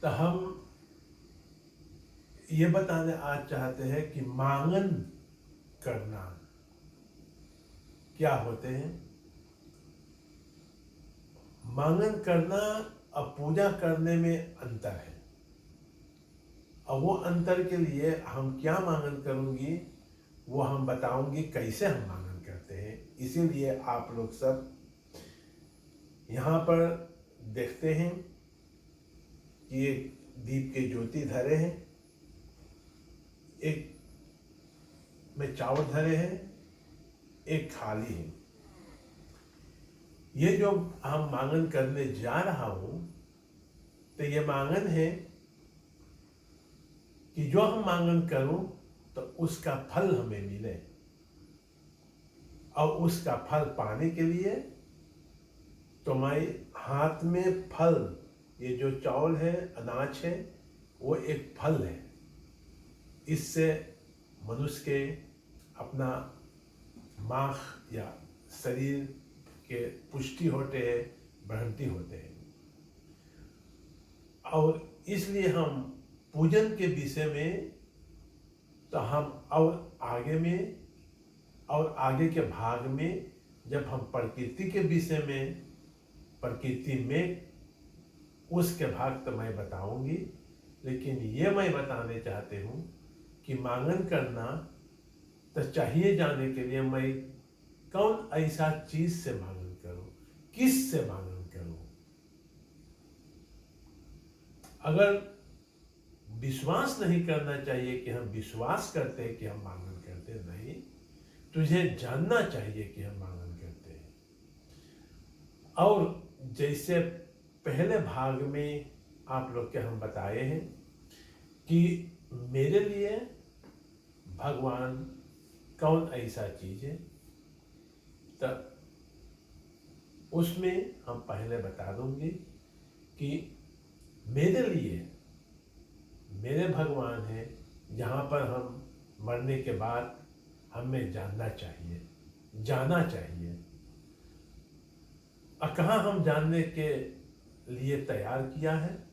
तो हम ये बताने आज चाहते हैं कि मांगन करना क्या होते हैं। मांगन करना और पूजा करने में अंतर है। और वो अंतर के लिए हम क्या मांगन करूंगी वो हम बताऊंगी कैसे हम मांगन करते हैं। इसीलिए आप लोग सब यहाँ पर देखते हैं कि एक दीप के ज्योति धरे हैं, एक में चावल धरे हैं, एक खाली है। ये जो हम मांगन करने जा रहा हूं तो ये मांगन है कि जो हम मांगन करूं तो उसका फल हमें मिले। और उसका फल पाने के लिए तो मैं हाथ में फल, ये जो चावल है, अनाज है, वो एक फल है। इससे मनुष्य के अपना मांस या शरीर के पुष्टि होते हैं, बढ़ंती होते हैं। और इसलिए हम पूजन के विषय में तो हम और आगे के भाग में जब हम प्रकृति के विषय में, प्रकृति में उसके भाग तो मैं बताऊंगी। लेकिन ये मैं बताने चाहते हूँ कि मांगन करना तो चाहिए जाने के लिए मैं कौन ऐसा चीज से मांगन करूं, किस से मांगन करूं। अगर विश्वास नहीं करना चाहिए कि हम विश्वास करते हैं कि हम मांगन करते नहीं, तुझे जानना चाहिए कि हम मांगन करते हैं। और जैसे पहले भाग में आप लोग के हम बताए हैं कि मेरे लिए भगवान कौन ऐसा चीज है, तो उसमें हम पहले बता दूंगी कि मेरे लिए मेरे भगवान है जहाँ पर हम मरने के बाद हमें जानना चाहिए, जाना चाहिए। और कहाँ हम जानने के लिए तैयार किया है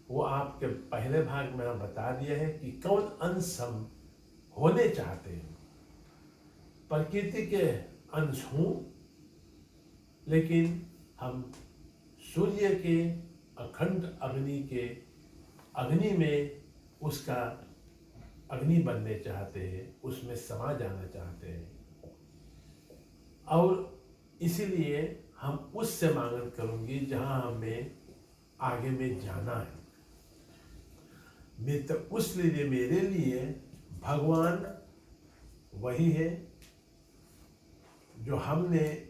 वो आपके पहले भाग में हम बता दिए हैं कि कौन अंश हम होने चाहते हैं। प्रकृति के अंश हूं, लेकिन हम सूर्य के अखंड अग्नि के अग्नि में उसका अग्नि बनने चाहते हैं, उसमें समा जाना चाहते हैं। और इसीलिए हम उससे मांगन करूंगी जहां हमें आगे में जाना है। मैं तो उसलिए मेरे लिए भगवान वही है जो हमने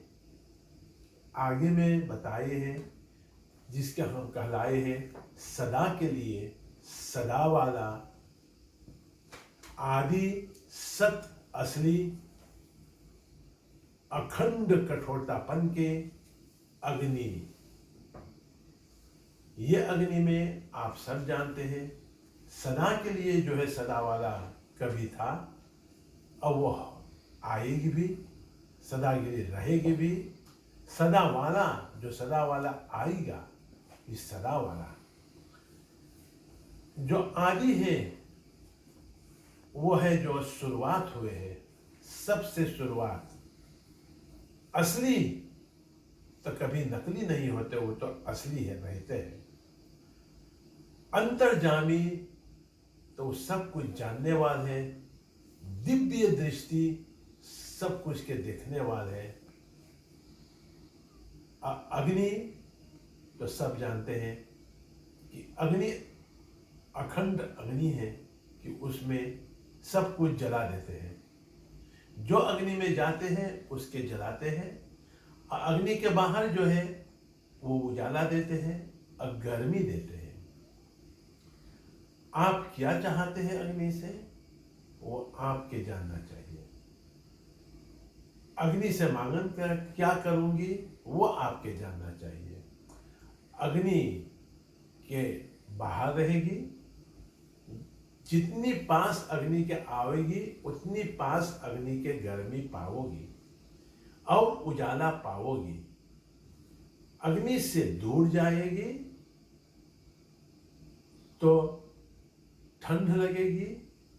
आगे में बताए हैं, जिसके हम कहलाए हैं सदा के लिए सदा वाला, आदि सत असली, अखंड कठोरतापन के अग्नि। ये अग्नि में आप सब जानते हैं सदा के लिए जो है सदा वाला कभी था और वो आएगी भी, सदा के लिए रहेगी भी। सदा वाला जो सदा वाला आएगा, इस सदा वाला जो आदि है वो है जो शुरुआत हुए है, सबसे शुरुआत। असली तो कभी नकली नहीं होते, वो तो असली है, रहते हैं। अंतर्जामी तो सब कुछ जानने वाले हैं, दिव्य दृष्टि सब कुछ के देखने वाले हैं। अग्नि तो सब जानते हैं कि अग्नि अखंड अग्नि है कि उसमें सब कुछ जला देते हैं। जो अग्नि में जाते हैं उसके जलाते हैं। अग्नि के बाहर जो है वो उजाला देते हैं और गर्मी देते हैं। आप क्या चाहते हैं अग्नि से, वो आपके जानना चाहिए। अग्नि से मांगन कर क्या करूंगी वो आपके जानना चाहिए। अग्नि के बाहर रहेगी, जितनी पास अग्नि के आवेगी उतनी पास अग्नि के गर्मी पाओगी और उजाला पाओगी। अग्नि से दूर जाएगी तो ठंड लगेगी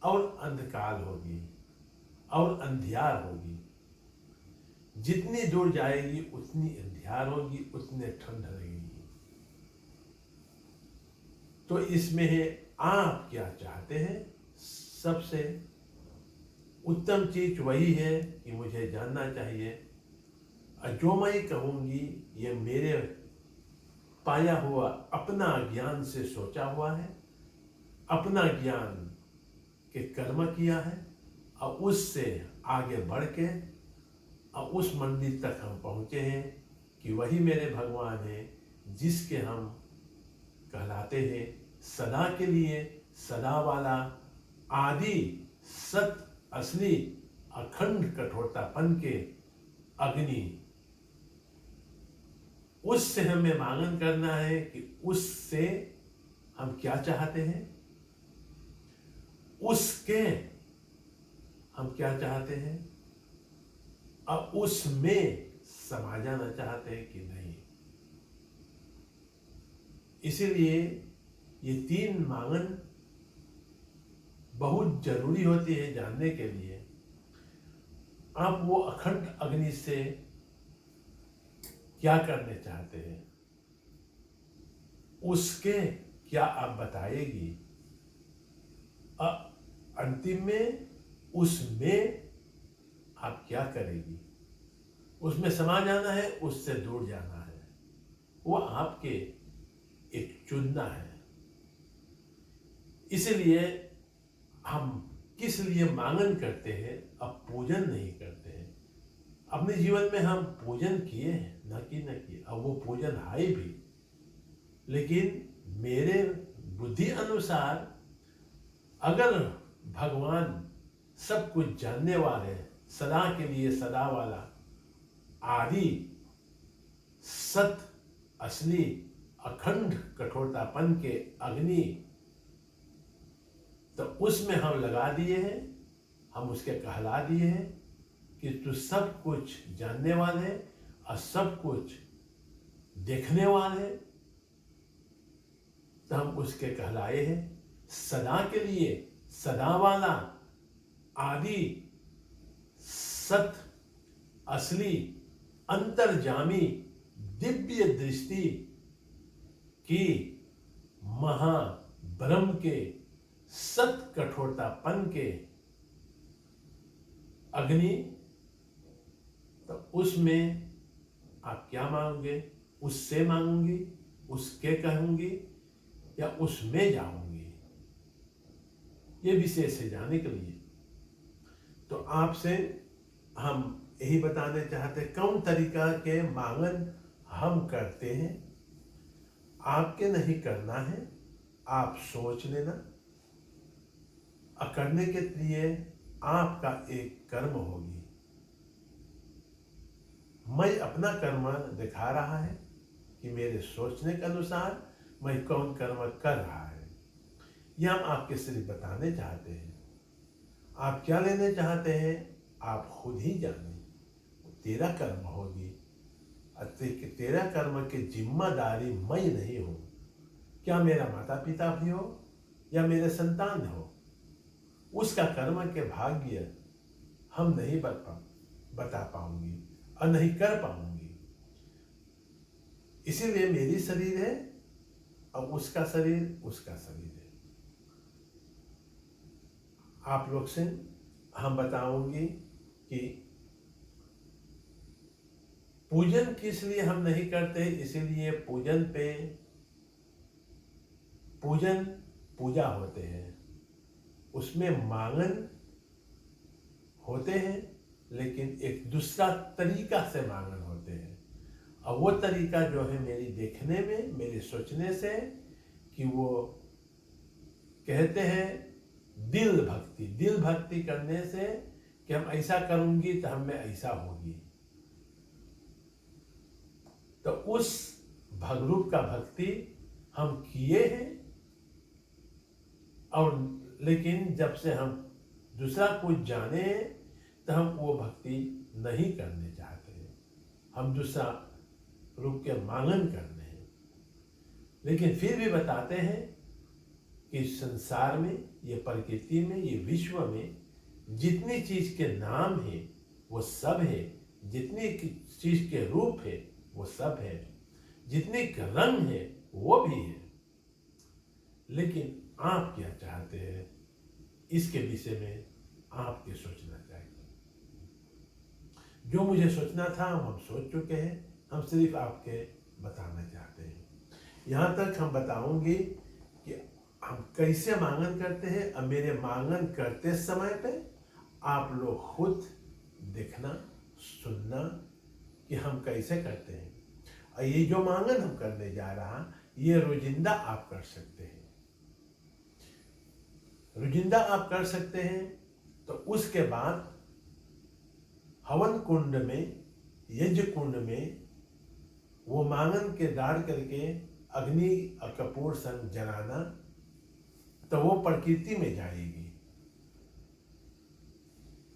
और अंधकार होगी और अंधियार होगी। जितनी दूर जाएगी उतनी अंधियार होगी, उतने ठंड लगेगी। तो इसमें है आप क्या चाहते हैं। सबसे उत्तम चीज वही है कि मुझे जानना चाहिए, और जो मैं कहूंगी ये मेरे पाया हुआ अपना ज्ञान से सोचा हुआ है, अपना ज्ञान के कर्म किया है, और उससे आगे बढ़ के और उस मंदिर तक हम पहुँचे हैं कि वही मेरे भगवान हैं, जिसके हम कहलाते हैं सदा के लिए सदा वाला, आदि सत असली अखंड कठोरतापन के अग्नि। उससे हमें मांगन करना है कि उससे हम क्या चाहते हैं, उसके हम क्या चाहते हैं, और उसमें समा जाना चाहते हैं कि नहीं। इसीलिए ये तीन मांगन बहुत जरूरी होती है जानने के लिए। आप वो अखंड अग्नि से क्या करने चाहते हैं, उसके क्या आप बताएगी, अंतिम में उसमें आप क्या करेगी। उसमें समा जाना है, उससे दूर जाना है, वो आपके एक चुनना है। इसलिए हम किस लिए मांगन करते हैं, अब पूजन नहीं करते हैं। अपने जीवन में हम पूजन किए हैं, न किए, अब वो पूजन है भी, लेकिन मेरे बुद्धि अनुसार अगर भगवान सब कुछ जानने वाले, सदा के लिए सदा वाला, आदि सत असली अखंड कठोरतापन के अग्नि, तो उसमें हम लगा दिए हैं, हम उसके कहला दिए हैं कि तू सब कुछ जानने वाले और सब कुछ देखने वाले, तो हम उसके कहलाए हैं सदा के लिए सदा वाला, आदि सत असली अंतर्जामी दिव्य दृष्टि की महाब्रह्म के सत कठोरतापन के अग्नि। तो उसमें आप क्या मांगोगे, उससे मांगूंगी, उसके कहूंगी, या उसमें जाऊंगी, ये विशेष है जाने के लिए। तो आपसे हम यही बताने चाहते कौन तरीका के मांगन हम करते हैं। आपके नहीं करना है, आप सोच लेना, और करने के लिए आपका एक कर्म होगी। मैं अपना कर्म दिखा रहा है कि मेरे सोचने के अनुसार मैं कौन कर्म कर रहा है, यह हम आपके सिर्फ बताने चाहते हैं। आप क्या लेने चाहते हैं आप खुद ही जाने, तेरा कर्म होगी। तेरा कर्म की जिम्मेदारी मैं नहीं हूं। क्या मेरा माता पिता भी हो या मेरे संतान हो, उसका कर्म के भाग्य हम नहीं बता पाऊंगी और नहीं कर पाऊंगी। इसीलिए मेरी शरीर है और उसका शरीर उसका शरीर है। आप लोग से हम बताऊंगी कि पूजन किस लिए हम नहीं करते। इसीलिए पूजन पे पूजा होते हैं, उसमें मांगन होते हैं, लेकिन एक दूसरा तरीका से मांगन होते हैं। और वो तरीका जो है मेरी देखने में, मेरे सोचने से, कि वो कहते हैं दिल भक्ति करने से, कि हम ऐसा करूंगी तो हमें ऐसा होगी। तो उस भगरूप का भक्ति हम किए हैं, और लेकिन जब से हम दूसरा कुछ जाने तो हम वो भक्ति नहीं करने चाहते हैं, हम दूसरा रूप के मांगन करने हैं। लेकिन फिर भी बताते हैं कि संसार में, ये प्रकृति में, ये विश्व में जितनी चीज के नाम है वो सब है, जितनी चीज के रूप है वो सब है, जितने रंग है वो भी है। लेकिन आप क्या चाहते हैं, इसके विषय में आपके सोचना चाहिए। जो मुझे सोचना था हम सोच चुके हैं, हम सिर्फ आपके बताना चाहते हैं। यहाँ तक हम बताऊंगी कि हम कैसे मांगन करते हैं। अब मेरे मांगन करते समय पे आप लोग खुद देखना, सुनना कि हम कैसे करते हैं। और ये जो मांगन हम करने जा रहा, ये रोजिंदा आप कर सकते हैं, रोजिंदा आप कर सकते हैं। तो उसके बाद हवन कुंड में, यज्ञ कुंड में वो मांगन के डाल करके अग्नि और कपूर संग जलाना, तो वो प्रकृति में जाएगी।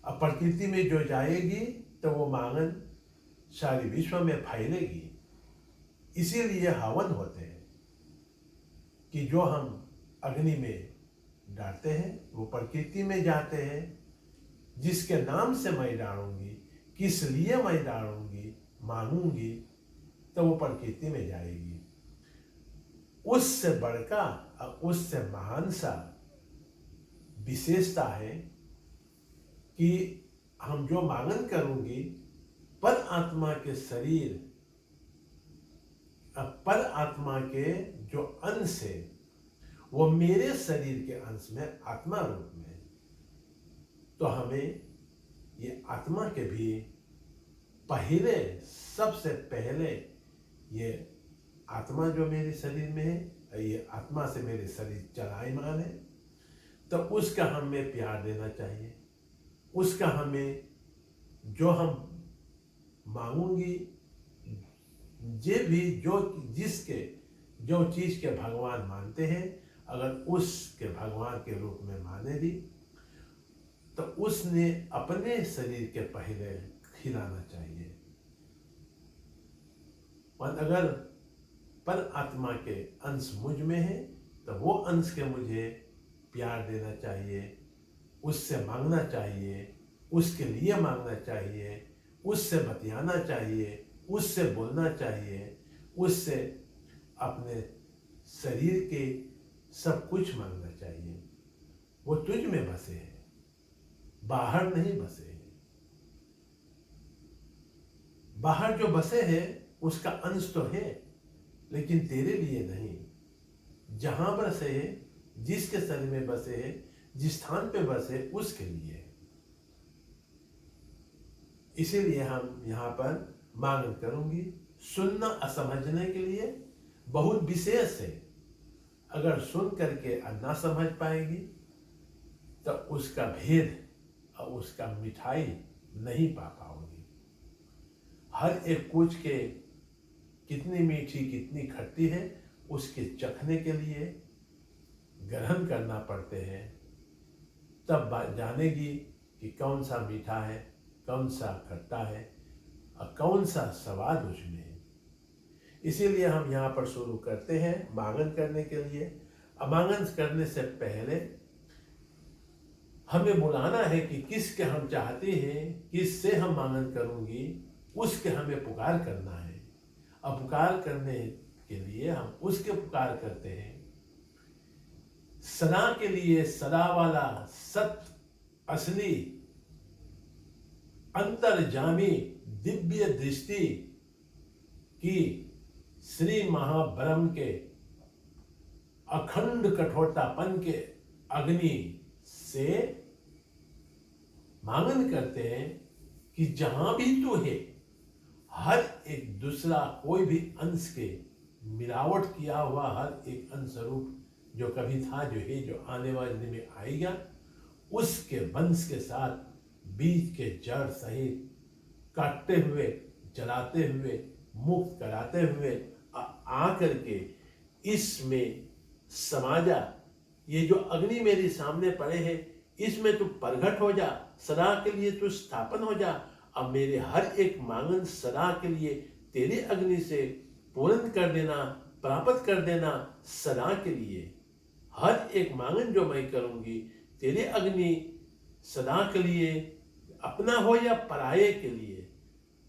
अब प्रकृति में जो जाएगी तो वो मांगन सारी विश्व में फैलेगी। इसीलिए हवन होते हैं कि जो हम अग्नि में डालते हैं वो प्रकृति में जाते हैं। जिसके नाम से मैं डालूंगी, किस लिए मैं डालूंगी, मांगूंगी, तो वो प्रकृति में जाएगी। उससे बड़का और उससे महान सा विशेषता है कि हम जो मांगन करूंगी, पर आत्मा के शरीर, पर आत्मा के जो अंश है वो मेरे शरीर के अंश में आत्मा रूप में। तो हमें ये आत्मा के भी पहले, सबसे पहले ये आत्मा जो मेरे शरीर में है, ये आत्मा से मेरे शरीर चलायमान है, तो उसका हमें प्यार देना चाहिए। उसका हमें जो हम मांगूंगी, जे भी जो जिसके जो चीज के भगवान मानते हैं, अगर उसके भगवान के रूप में माने दी, तो उसने अपने शरीर के पहले खिलाना चाहिए। और अगर पर आत्मा के अंश मुझ में है, तो वो अंश के मुझे प्यार देना चाहिए, उससे मांगना चाहिए, उसके लिए मांगना चाहिए, उससे बतियाना चाहिए, उससे बोलना चाहिए, उससे अपने शरीर के सब कुछ मांगना चाहिए। वो तुझ में बसे है, बाहर नहीं बसे है। बाहर जो बसे है उसका अंश तो है, लेकिन तेरे लिए नहीं। जहां बसे है, जिसके शरीर में बसे है, जिस स्थान पे बसे, उसके लिए। इसीलिए हम यहाँ पर मांगन करूंगी। सुनना असमझने के लिए बहुत विशेष है। अगर सुन करके ना समझ पाएगी तो उसका भेद और उसका मिठाई नहीं पा पाओगी। हर एक कुछ के कितनी मीठी कितनी खट्टी है, उसके चखने के लिए ग्रहण करना पड़ते हैं, तब जानेगी कि कौन सा मीठा है, कौन सा खट्टा है और कौन सा स्वाद उसमें है। इसीलिए हम यहाँ पर शुरू करते हैं मांगन करने के लिए। अमांगन करने से पहले हमें बुलाना है कि किसके हम चाहते हैं, किससे हम मांगन करूंगी, उसके हमें पुकार करना है। अब पुकार करने के लिए हम उसके पुकार करते हैं। सदा के लिए सदा वाला, सत्य, असली, अंतर्जामी, दिव्य दृष्टि की श्री महाब्रह्म के अखंड कठोरतापन के अग्नि से मांगन करते हैं कि जहां भी तू है, हर एक दूसरा कोई भी अंश के मिलावट किया हुआ हर एक अंश रूप जो कभी था, जो है, जो आने वाले दिन में आएगा, उसके वंश के साथ बीज के जड़ सहित काटते हुए, जलाते हुए, मुक्त कराते हुए आकर के इसमें समा जा। ये जो अग्नि मेरे सामने पड़े हैं, इसमें तू प्रगट हो जा, सदा के लिए तू स्थापन हो जा। अब मेरे हर एक मांगन सदा के लिए तेरे अग्नि से पूर्ण कर देना, प्राप्त कर देना, सदा के लिए। हर एक मांगन जो मैं करूंगी तेरे अग्नि सदा के लिए, अपना हो या पराये के लिए,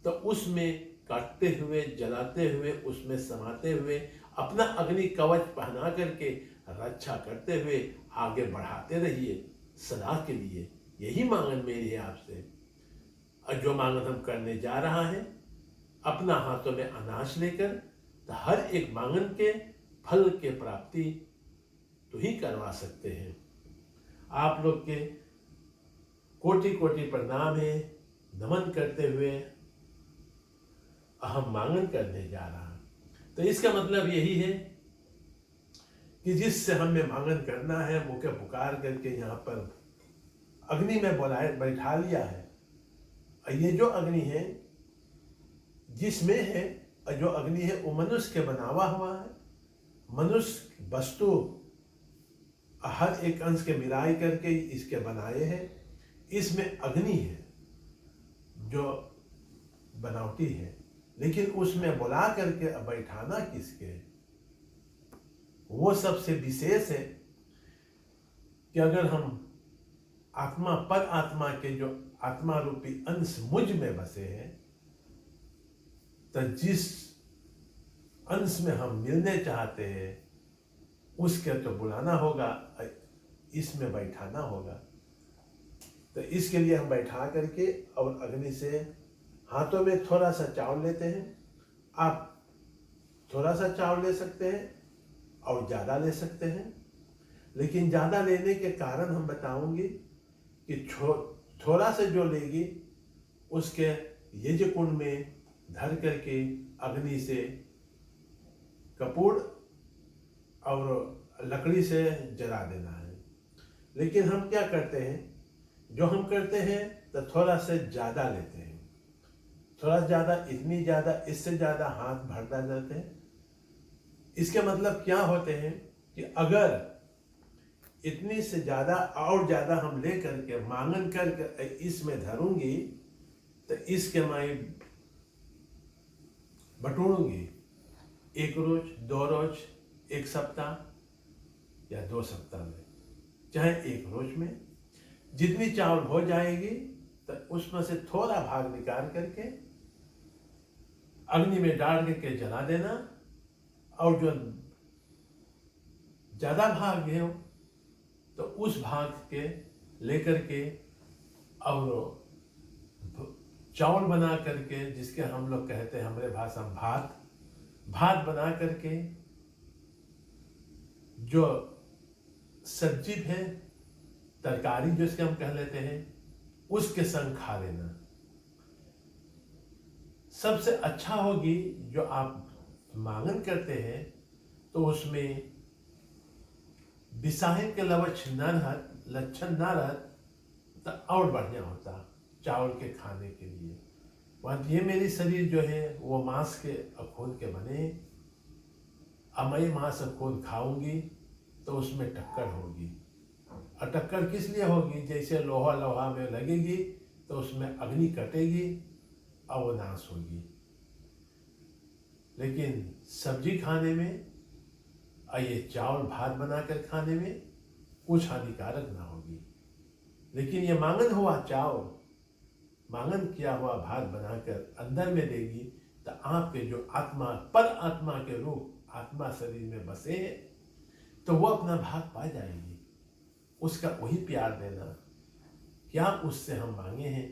तो उसमें काटते हुए, जलाते हुए, उसमें समाते हुए, अपना अग्नि कवच पहना करके रक्षा करते हुए आगे बढ़ाते रहिए सदा के लिए। यही मांगन मेरी है आपसे। और जो मांगन हम करने जा रहा है, अपना हाथों में अनाज लेकर, तो हर एक मांगन के फल के प्राप्ति तो ही करवा सकते हैं। आप लोग के कोटि कोटि प्रणाम है। नमन करते हुए हम मांगन करने जा रहा हूं। तो इसका मतलब यही है कि जिससे हमें मांगन करना है वो क्या पुकार करके यहाँ पर अग्नि में बुलाए बैठा लिया है। और ये जो अग्नि है जिसमें है, जो अग्नि है वो मनुष्य के बनावा हुआ है। मनुष्य वस्तु हर एक अंश के मिलाई करके इसके बनाए हैं। इसमें अग्नि है जो बनावटी है, लेकिन उसमें बुला करके बैठाना किसके, वो सबसे विशेष है कि अगर हम आत्मा पर आत्मा के जो आत्मा रूपी अंश मुझ में बसे हैं, तो जिस अंश में हम मिलने चाहते हैं उसके तो बुलाना होगा, इसमें बैठाना होगा। तो इसके लिए हम बैठा करके और अग्नि से हाथों में थोड़ा सा चावल लेते हैं। आप थोड़ा सा चावल ले सकते हैं और ज़्यादा ले सकते हैं, लेकिन ज़्यादा लेने के कारण हम बताऊंगी कि थोड़ा सा जो लेगी उसके यज्ञ कुंड में धर करके अग्नि से कपूर और लकड़ी से जला देना है। लेकिन हम क्या करते हैं, जो हम करते हैं तो थोड़ा से ज़्यादा लेते हैं, थोड़ा ज़्यादा, इतनी ज़्यादा, इससे ज़्यादा हाथ भरता जाते हैं। इसके मतलब क्या होते हैं कि अगर इतनी से ज़्यादा और ज़्यादा हम ले करके मांगन करके इसमें धरूंगी, तो इसके मैं बटूरूंगी 1 रोज, 2 रोज, 1 सप्ताह या 2 सप्ताह में, चाहे 1 रोज में जितनी चावल हो जाएगी, तो उसमें से थोड़ा भाग निकाल करके अग्नि में डाल करके जला देना। और जो ज़्यादा भाग है तो उस भाग के लेकर के और चावल बना करके, जिसके हम लोग कहते हैं हमारे भाषा में भात बना करके, जो सब्जी है, तरकारी जिसके हम कह लेते हैं, उसके संग खा लेना। सबसे अच्छा होगी जो आप मांगन करते हैं तो उसमें बिसाहे के लक्षण न रहत तो और बढ़िया होता चावल के खाने के लिए। वहाँ ये मेरी शरीर जो है वो मांस के खून के बने, अब मैं मांस खून खाऊंगी तो उसमें टक्कर होगी। और टक्कर किस लिए होगी, जैसे लोहा में लगेगी तो उसमें अग्नि कटेगी और वो नाश होगी। लेकिन सब्जी खाने में और ये चावल भात बनाकर खाने में कुछ हानिकारक ना होगी। लेकिन ये मांगन हुआ चावल, मांगन किया हुआ भात बनाकर अंदर में देगी, तो आपके जो आत्मा पर आत्मा के रूप आत्मा शरीर में बसे हैं, तो वो अपना भाग पा जाएगी। उसका वही प्यार देना, क्या उससे हम मांगे हैं,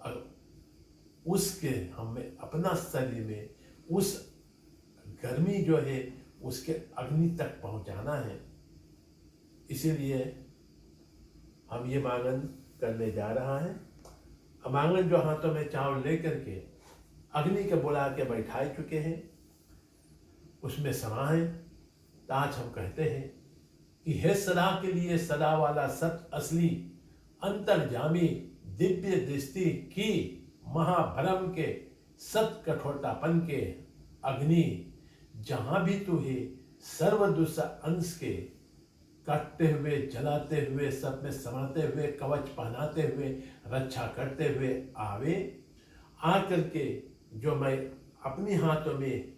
और उसके हमें अपना शरीर में उस गर्मी जो है उसके अग्नि तक पहुंचाना है। इसीलिए हम ये मांगन करने जा रहा है। मांगन जो हाथों में चावल लेकर के अग्नि के बुला के बैठाए चुके हैं, उसमें समा है। तो आज हम कहते हैं कि हे सदा के लिए सदा वाला सत्य असली अंतर्जामी दिव्य दृष्टि की महाभ्रम के सत कठोरतापन के अग्नि, जहां भी तू है सर्वदुष्ट अंश के काटते हुए, जलाते हुए, सब में समाते हुए, कवच पहनाते हुए, रक्षा करते हुए आवे। आकर के जो मैं अपनी हाथों में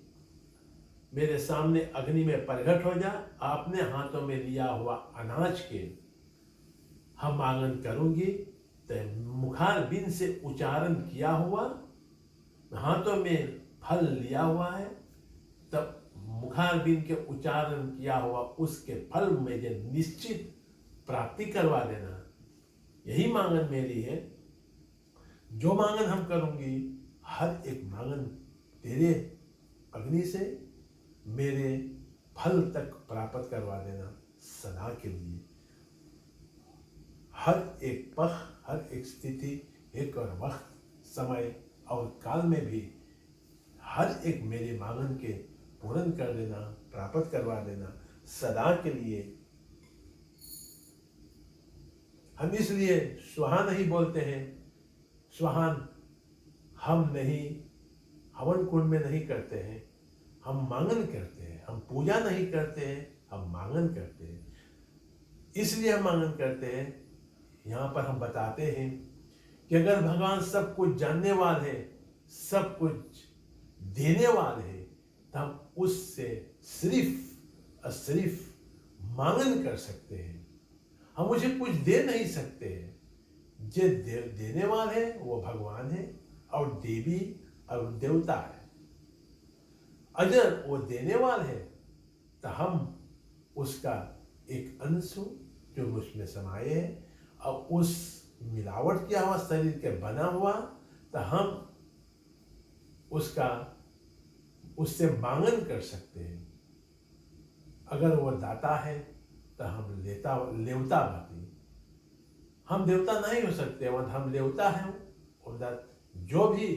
मेरे सामने अग्नि में प्रकट हो जा, अपने हाथों में लिया हुआ अनाज के हम आंगन करूंगी। तो मुखार बिन से उच्चारण किया हुआ, हाथों में फल लिया हुआ है, तब मुखार बिन के उच्चारण किया हुआ उसके फल मुझे निश्चित प्राप्ति करवा देना। यही मांगन मेरी है। जो मांगन हम करूंगी, हर एक मांगन तेरे अग्नि से मेरे फल तक प्राप्त करवा देना सदा के लिए। हर एक पख, हर एक स्थिति, एक और वक्त, समय और काल में भी हर एक मेरे मांगन के पूर्ण कर देना, प्राप्त करवा देना सदा के लिए। हम इसलिए स्वाहा नहीं बोलते हैं। स्वाहान हम नहीं हवन कुंड में नहीं करते हैं, हम मांगन करते हैं। हम पूजा नहीं करते हैं, हम मांगन करते हैं। इसलिए हम मांगन करते हैं। यहाँ पर हम बताते हैं कि अगर भगवान सब कुछ जानने वाले हैं, सब कुछ देने वाले हैं, तो हम उससे सिर्फ और सिर्फ मांगन कर सकते हैं। हम उसे कुछ दे नहीं सकते हैं। जो देने वाले हैं वो भगवान है और देवी और देवता है। अगर वो देने वाले हैं तो हम उसका एक अंश हूं जो उसमें समाये है, और उस मिलावट किया हुआ शरीर के बना हुआ, तो हम उससे मांगन कर सकते हैं। अगर वो दाता है तो हम लेवता बने। हम देवता नहीं हो सकते, हम देवता हैं। और जो भी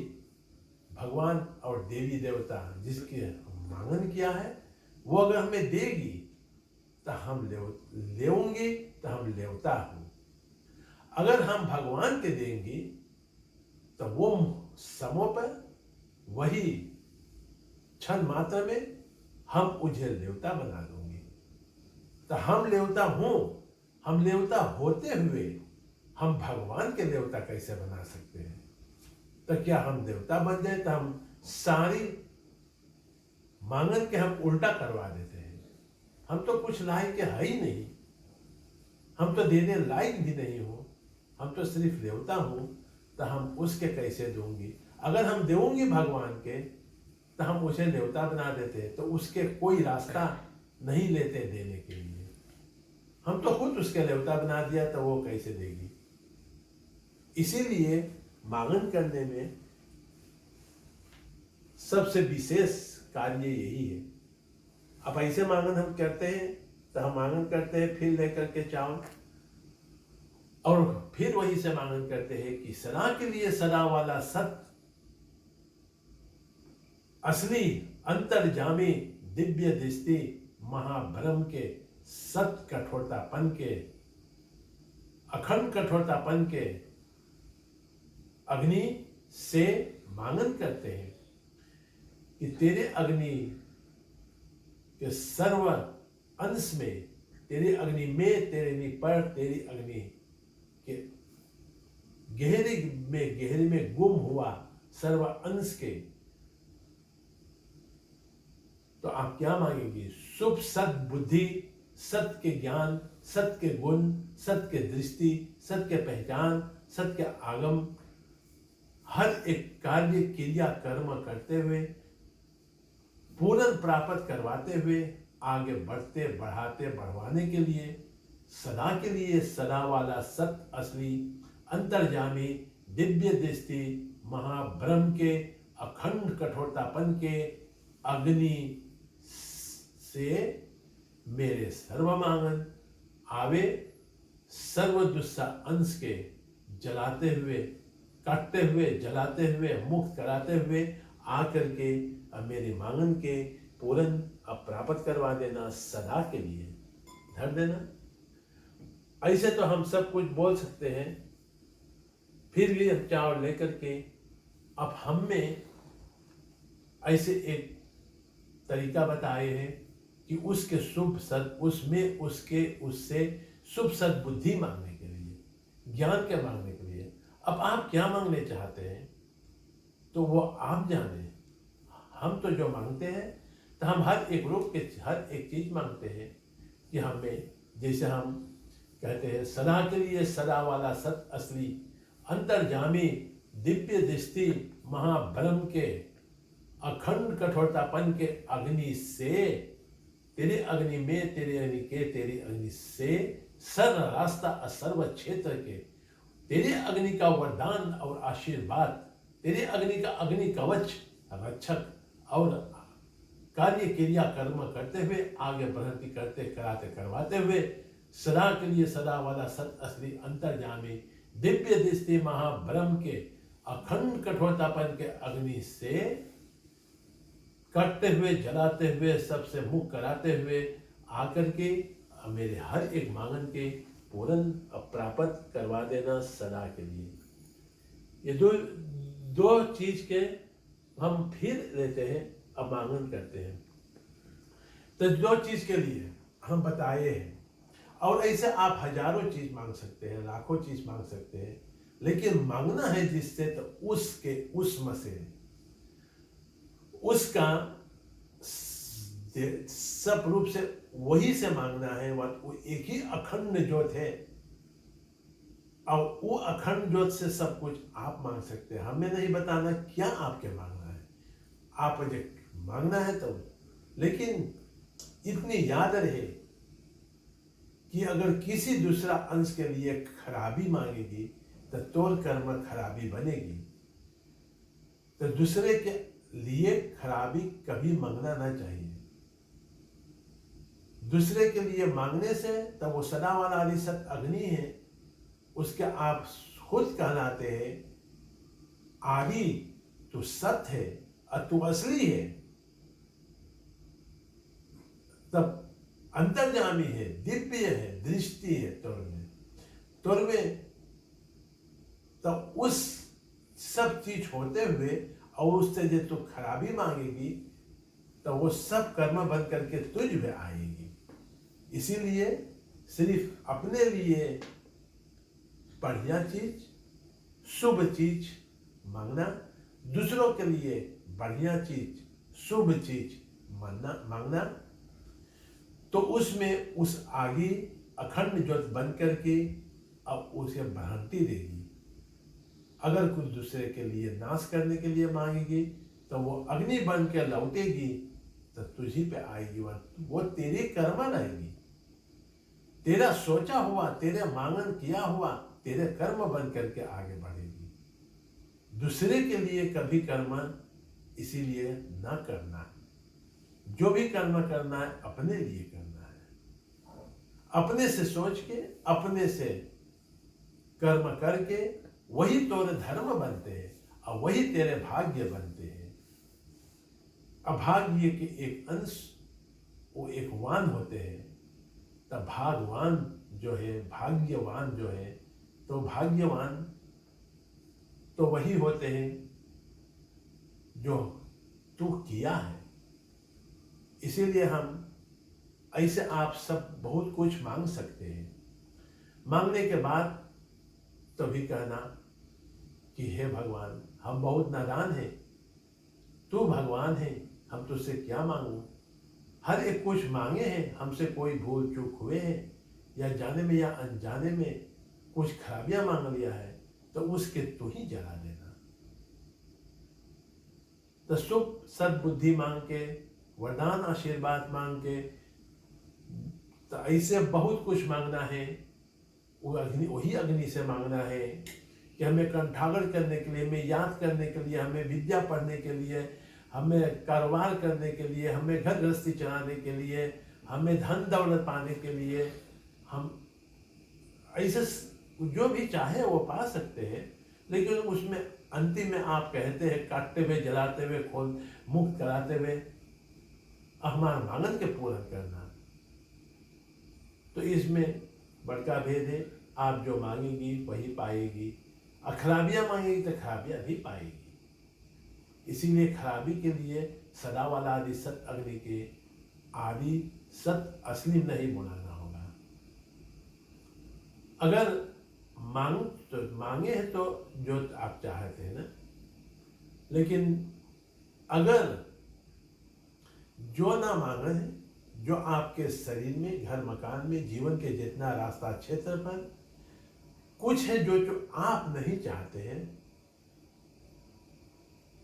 भगवान और देवी देवता जिसकी मांगन किया है, वो अगर हमें देगी तो हम लेंगे, तो हम लेवता हूं। अगर हम भगवान के देंगे तो वो समों पर वही क्षण मात्र में हम उसे लेवता बना दूंगे। तो हम लेवता हूं, हम लेवता होते हुए हम भगवान के देवता कैसे बना सकते हैं? तो क्या हम देवता बन जाए तो हम सारी मांगन के हम उल्टा करवा देते हैं। हम तो कुछ लायक के है ही नहीं, हम तो देने लायक भी नहीं हो, हम तो सिर्फ देवता हूं। तो हम उसके कैसे दूंगी? अगर हम देंगे भगवान के तो हम उसे देवता बना देते, तो उसके कोई रास्ता नहीं लेते देने के लिए। हम तो खुद उसके देवता बना दिया, तो वो कैसे देगी? इसीलिए मांगन करने में सबसे विशेष कार्य यही है। अब ऐसे मांगन हम करते हैं तो हम मांगन करते हैं फिर लेकर के चावल, और फिर वही से मांगन करते हैं कि सदा के लिए सदा वाला सत्य, असली अंतर्जामी दिव्य दृष्टि महाब्रह्म के सत कठोरतापन के, अखंड कठोरतापन के अग्नि से मांगन करते हैं कि तेरे अग्नि के सर्व अंश में, तेरे अग्नि में, तेरे अग्नि पर, तेरी अग्नि के गहरे में गुम हुआ सर्व अंश के, तो आप क्या मांगेंगे? शुभ सत बुद्धि, सत्य के ज्ञान, सत्य के गुण, सत्य के दृष्टि, सत्य के पहचान, सत्य के आगम, हर एक कार्य क्रिया कर्म करते हुए पूर्ण प्राप्त करवाते हुए आगे बढ़ते बढ़ाते बढ़वाने के लिए सदा के लिए सदा वाला सत्य असली अंतर्जामी दिव्य दृष्टि महाब्रह्म के अखंड कठोरतापन के अग्नि से मेरे सर्व मांगन आवे, सर्व दुस्सा अंश के जलाते हुए, काटते हुए, जलाते हुए, मुक्त कराते हुए आकर के अब मेरे मांगन के पूर्ण अब प्राप्त करवा देना सदा के लिए, धर देना। ऐसे तो हम सब कुछ बोल सकते हैं, फिर भी हम चावल लेकर के अब हम में ऐसे एक तरीका बताए हैं कि उसके शुभ सद उसमें उससे शुभ सद्बुद्धि मांगने के लिए, ज्ञान के मांगने के लिए। अब आप क्या मांगने चाहते हैं तो वो आप जाने। हम तो जो मांगते हैं तो हम हर एक रूप के हर एक चीज मांगते हैं कि हमें, जैसे हम कहते हैं सदा के लिए सदा वाला सत असली अंतर्जामी दिव्य दृष्टि महाब्रह्म के अखंड कठोरतापन के अग्नि से, तेरे अग्नि में, तेरे अग्नि के, तेरी अग्नि से सर्व रास्ता सर्व क्षेत्र के, तेरे अग्नि का वरदान और आशीर्वाद, तेरे अग्नि का अग्नि कवच रक्षक और कार्य क्रिया कर्म करते हुए आगे बढ़ती करते कराते करवाते हुए सदा के लिए सदा वाला सत असली अंतर्जामी दिव्य दृष्टि महाब्रह्म के अखंड कठोरतापन के अग्नि से कटते हुए जलाते हुए सबसे मुक्त कराते हुए आकर के मेरे हर एक मांगन के पूर्ण प्राप्त करवा देना सदा के लिए। ये दो चीज के हम फिर लेते हैं, अब मांगन करते हैं। तो दो चीज के लिए हम बताए हैं, और ऐसे आप हजारों चीज मांग सकते हैं, लाखों चीज मांग सकते हैं, लेकिन मांगना है जिससे तो उसके उसमें से उसका सब रूप से वही से मांगना है। वो एक ही अखंड ज्योत है, और वो अखंड ज्योत से सब कुछ आप मांग सकते हैं। हमें नहीं बताना क्या आपके मांगना है, आप मुझे मांगना है तो। लेकिन इतनी याद रहे कि अगर किसी दूसरा अंश के लिए खराबी मांगेगी तो तोड़ कर्म खराबी बनेगी। तो दूसरे के लिए खराबी कभी मांगना ना चाहिए। दूसरे के लिए मांगने से तब वो सदा वाला आदि सत अग्नि है, उसके आप खुद कहलाते हैं आदि तो सत है और तू असली है, तब अंतर्जामी है, दिव्य है, दृष्टि है तुर में तब उस सब चीज होते हुए और उससे जो तू खराबी मांगेगी तो वो सब कर्म बंद करके तुझ में आएगी। इसीलिए सिर्फ अपने लिए बढ़िया चीज, शुभ चीज मांगना, दूसरों के लिए बढ़िया चीज, शुभ चीज मांगना, तो उसमें उस आगे अखंड ज्योत बंद करके अब उसे भ्रांति देगी। अगर कुछ दूसरे के लिए नाश करने के लिए मांगेगी तो वो अग्नि बन के लौटेगी, तो तुझी पे आएगी। वो तेरे कर्म लाएगी, तेरा सोचा हुआ, तेरे मांगन किया हुआ तेरे कर्म बन करके आगे बढ़ेगी। दूसरे के लिए कभी कर्म इसीलिए ना करना है। जो भी कर्म करना है अपने लिए करना है, अपने से सोच के, अपने से कर्म करके वही तोरे धर्म बनते हैं और वही तेरे भाग्य बनते हैं। अभाग्य के एक अंश वो एक वान होते हैं, तब भागवान जो है, भाग्यवान जो है, तो भाग्यवान तो वही होते हैं जो तू किया है। इसीलिए हम ऐसे आप सब बहुत कुछ मांग सकते हैं। मांगने के बाद तो भी कहना कि हे भगवान, हम बहुत नादान हैं, तू भगवान है, हम तुझसे क्या मांगू। हर एक कुछ मांगे हैं, हमसे कोई भूल चूक हुए हैं या जाने में या अनजाने में कुछ खराबियां मांग लिया है, तो उसके तू ही जला देना। तो सुख सद्बुद्धि मांग के, वरदान आशीर्वाद मांग के, तो ऐसे बहुत कुछ मांगना है। वही अग्नि से मांगना है कि हमें कंठागर करने के लिए, हमें याद करने के लिए, हमें विद्या पढ़ने के लिए, हमें कारोबार करने के लिए, हमें घर गृहस्थी चलाने के लिए, हमें धन दौलत पाने के लिए, हम ऐसे जो भी चाहे वो पा सकते हैं। लेकिन उसमें अंतिम में आप कहते हैं काटते हुए, जलाते हुए, खोल मुक्त कराते हुए हमारा मांगन के पूर्ण करना। तो इसमें बड़का भेद है। आप जो मांगेगी वही पाएगी, और खराबियां मांगेगी तो खराबियां भी पाएगी। इसीलिए खराबी के लिए सदा वाला आदि सत अग्नि के आदि सत असली नहीं बुलाना होगा। अगर मांगे हैं तो जो आप चाहते हैं ना, लेकिन अगर जो ना मांगे है, जो आपके शरीर में, घर मकान में, जीवन के जितना रास्ता क्षेत्र पर कुछ है जो आप नहीं चाहते हैं,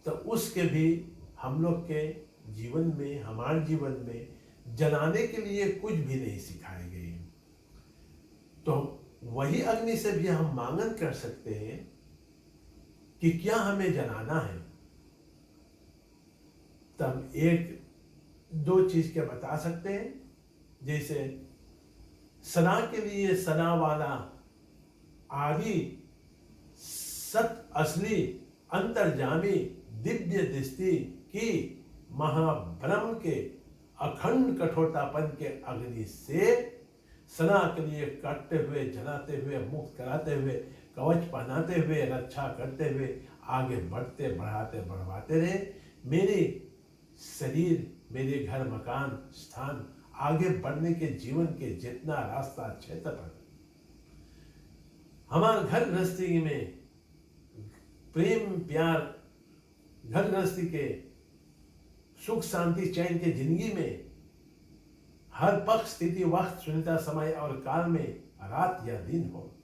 तो उसके भी हम लोग के जीवन में, हमारे जीवन में जलाने के लिए कुछ भी नहीं सिखाए गए। तो वही अग्नि से भी हम मांगन कर सकते हैं कि क्या हमें जलाना है। तब एक दो चीज क्या बता सकते हैं, जैसे सदा के लिए सदा वाला आदि सत असली अंतर्जामी दिव्य दृष्टि की महाब्रह्म के अखंड कठोरतापन के अग्नि से सदा के लिए काटते हुए, जलाते हुए, मुक्त कराते हुए, कवच पहनाते हुए, रक्षा करते हुए आगे बढ़ते, बढ़ाते, बढ़वाते रहे। मेरे शरीर, मेरे घर मकान स्थान आगे बढ़ने के जीवन के जितना रास्ता क्षेत्र पर हमारे घर गृहस्थी में प्रेम प्यार, घर गृहस्थी के सुख शांति चैन के जिंदगी में हर पक्ष स्थिति वक्त सुनिता समय और काल में रात या दिन हो,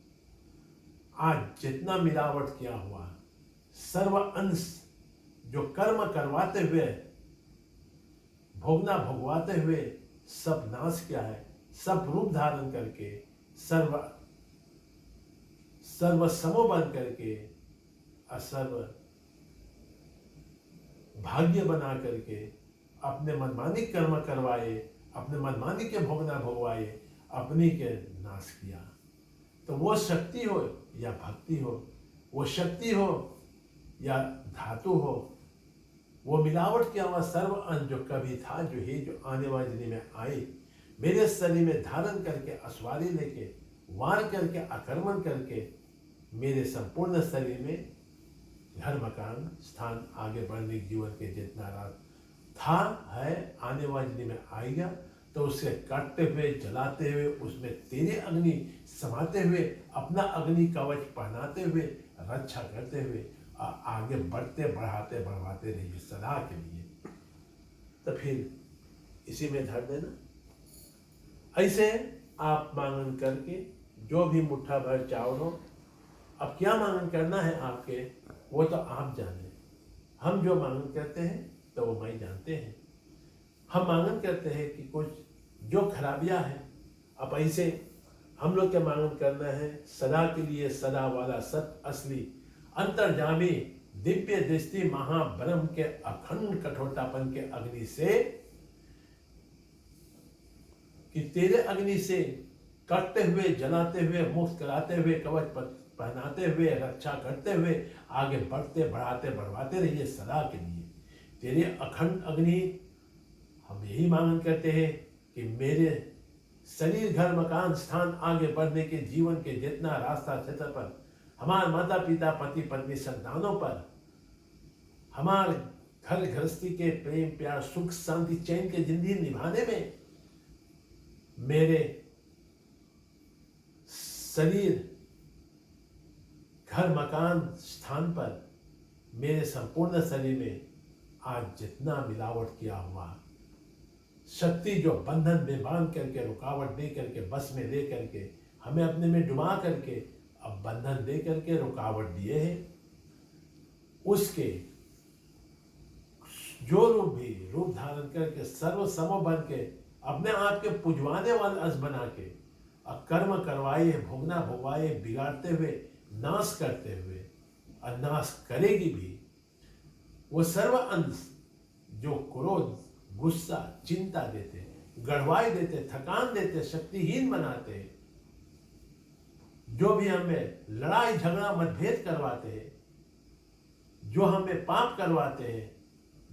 आज जितना मिलावट किया हुआ सर्व अंश जो कर्म करवाते हुए, भोगना भोगवाते हुए सब नाश किया है, सब रूप धारण करके सर्व समो बन करके असर्व भाग्य बना करके अपने मनमानी कर्म करवाए, अपने मनमानी के भोगना भोगवाए, अपनी के नाश किया। तो वो शक्ति हो या भक्ति हो, वो शक्ति हो या धातु हो, वो मिलावट किया हुआ सर्व अंश जो कभी था, जो है, जो आने वाले दिन में आए, मेरे शरीर में धारण करके असवारी लेके वार करके आक्रमण करके मेरे संपूर्ण शरीर में घर मकान स्थान आगे बढ़ने के जीवन के जितना रात था, है, आने वाले दिन में आएगा, तो उसे काटते हुए, जलाते हुए, उसमें तेरे अग्नि समाते हुए, अपना अग्नि कवच पहनाते हुए, रक्षा करते हुए आगे बढ़ते, बढ़ाते, बढ़वाते रहिए सदा के लिए। तो फिर इसी में धर देना। ऐसे आप मांगन करके जो भी मुट्ठा भर चावल हो, अब क्या मांगन करना है आपके, वो तो आप जाने। हम जो मांगन करते हैं तो वो मैं जानते हैं। हम मांगन करते हैं कि कुछ जो खराबियां हैं, अब ऐसे हम लोग क्या मांगन करना है, सदा के लिए सदा वाला सत असली अंतर्जामी दिव्य दृष्टि महाब्रह्म के अखंड कठोरतापन के अग्नि से, कि तेरे अग्नि से काटते हुए, जलाते हुए, मुक्त कराते हुए, कवच पहनाते हुए, रक्षा करते हुए आगे बढ़ते, बढ़ाते, बढ़वाते रहिए सदा के लिए। तेरे अखंड अग्नि, हम यही मांगन करते हैं कि मेरे शरीर, घर मकान स्थान आगे बढ़ने के जीवन के जितना रास्ता क्षेत्र पर, हमारे माता पिता, पति पत्नी, संतानों पर, हमारे घर गृहस्थी के प्रेम प्यार सुख शांति चैन के जिंदगी निभाने में मेरे शरीर, घर मकान स्थान पर, मेरे संपूर्ण शरीर में आज जितना मिलावट किया हुआ शक्ति जो बंधन में बांध करके, रुकावट दे करके, बस में ले करके, हमें अपने में डुबा करके अब बंधन दे करके रुकावट दिए हैं, उसके जो रूप भी रूप धारण करके सर्व सम बन के अपने आप के पुजवाने वाले अंश बना के कर्म करवाए, भोगना भोगवाए, बिगाड़ते हुए, नाश करते हुए और नाश करेगी भी, वो सर्व अंश जो क्रोध, गुस्सा, चिंता देते, गड़वाई देते, थकान देते, शक्तिहीन बनाते, जो भी हमें लड़ाई झगड़ा मतभेद करवाते हैं, जो हमें पाप करवाते हैं,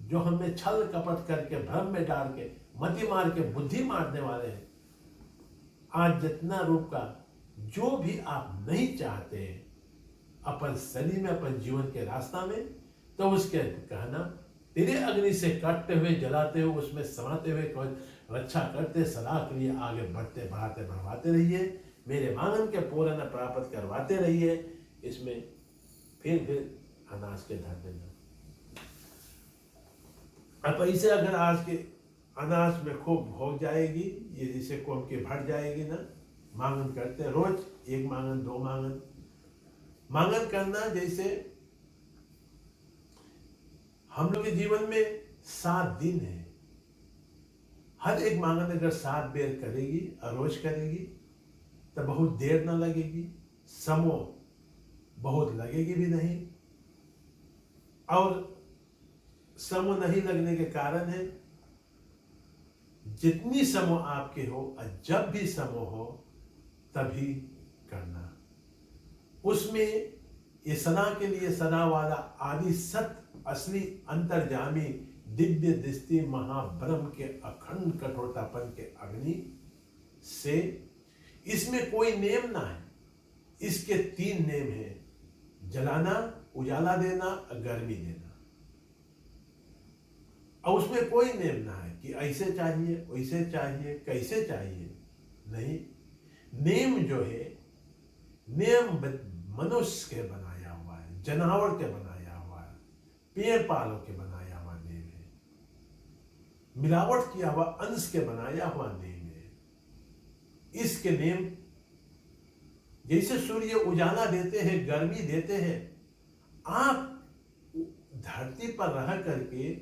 जो हमें छल कपट करके भ्रम में डाल के मति मार के बुद्धि मारने वाले हैं, आज जितना रूप का जो भी आप नहीं चाहते हैं अपन शरीर में, अपन जीवन के रास्ता में, तो उसके कहना तेरे अग्नि से काटते हुए, जलाते हुए, उसमें समाते हुए, रक्षा करते सदा के लिए आगे बढ़ते, बढ़ाते, बढ़वाते रहिए, मेरे मांगन के पूर्ण प्राप्त करवाते रहिए। इसमें फिर अनाज के धर देना। अब ऐसे अगर आज के अनाज में खूब हो जाएगी, ये जैसे कौम की भर जाएगी ना। मांगन करते रोज, एक मांगन, दो मांगन। मांगन करना जैसे हम लोग के जीवन में 7 दिन है। हर एक मांगन अगर 7 बेर करेगी, रोज करेगी, तो बहुत देर ना लगेगी, समय बहुत लगेगी भी नहीं। और समय नहीं लगने के कारण है, जितनी समय आपके हो और जब भी समय हो तभी करना। उसमें ये सदा के लिए सदा वाला आदि सत्य असली अंतर्जामी दिव्य दृष्टि महाब्रह्म के अखंड कठोरतापन के अग्नि से, इसमें कोई नेम ना है। इसके 3 नेम हैं, जलाना, उजाला देना और गर्मी देना। और उसमें कोई नेम ना है कि ऐसे चाहिए, वैसे चाहिए, कैसे चाहिए। नहीं, नेम जो है, नेम मनुष्य के बनाया हुआ है, जानवर के बनाया हुआ है, पेड़ पालों के बनाया हुआ नेम है, मिलावट किया हुआ अंश के बनाया हुआ नेम है। इसके नेम जैसे सूर्य उजाला देते हैं, गर्मी देते हैं, आप धरती पर रह करके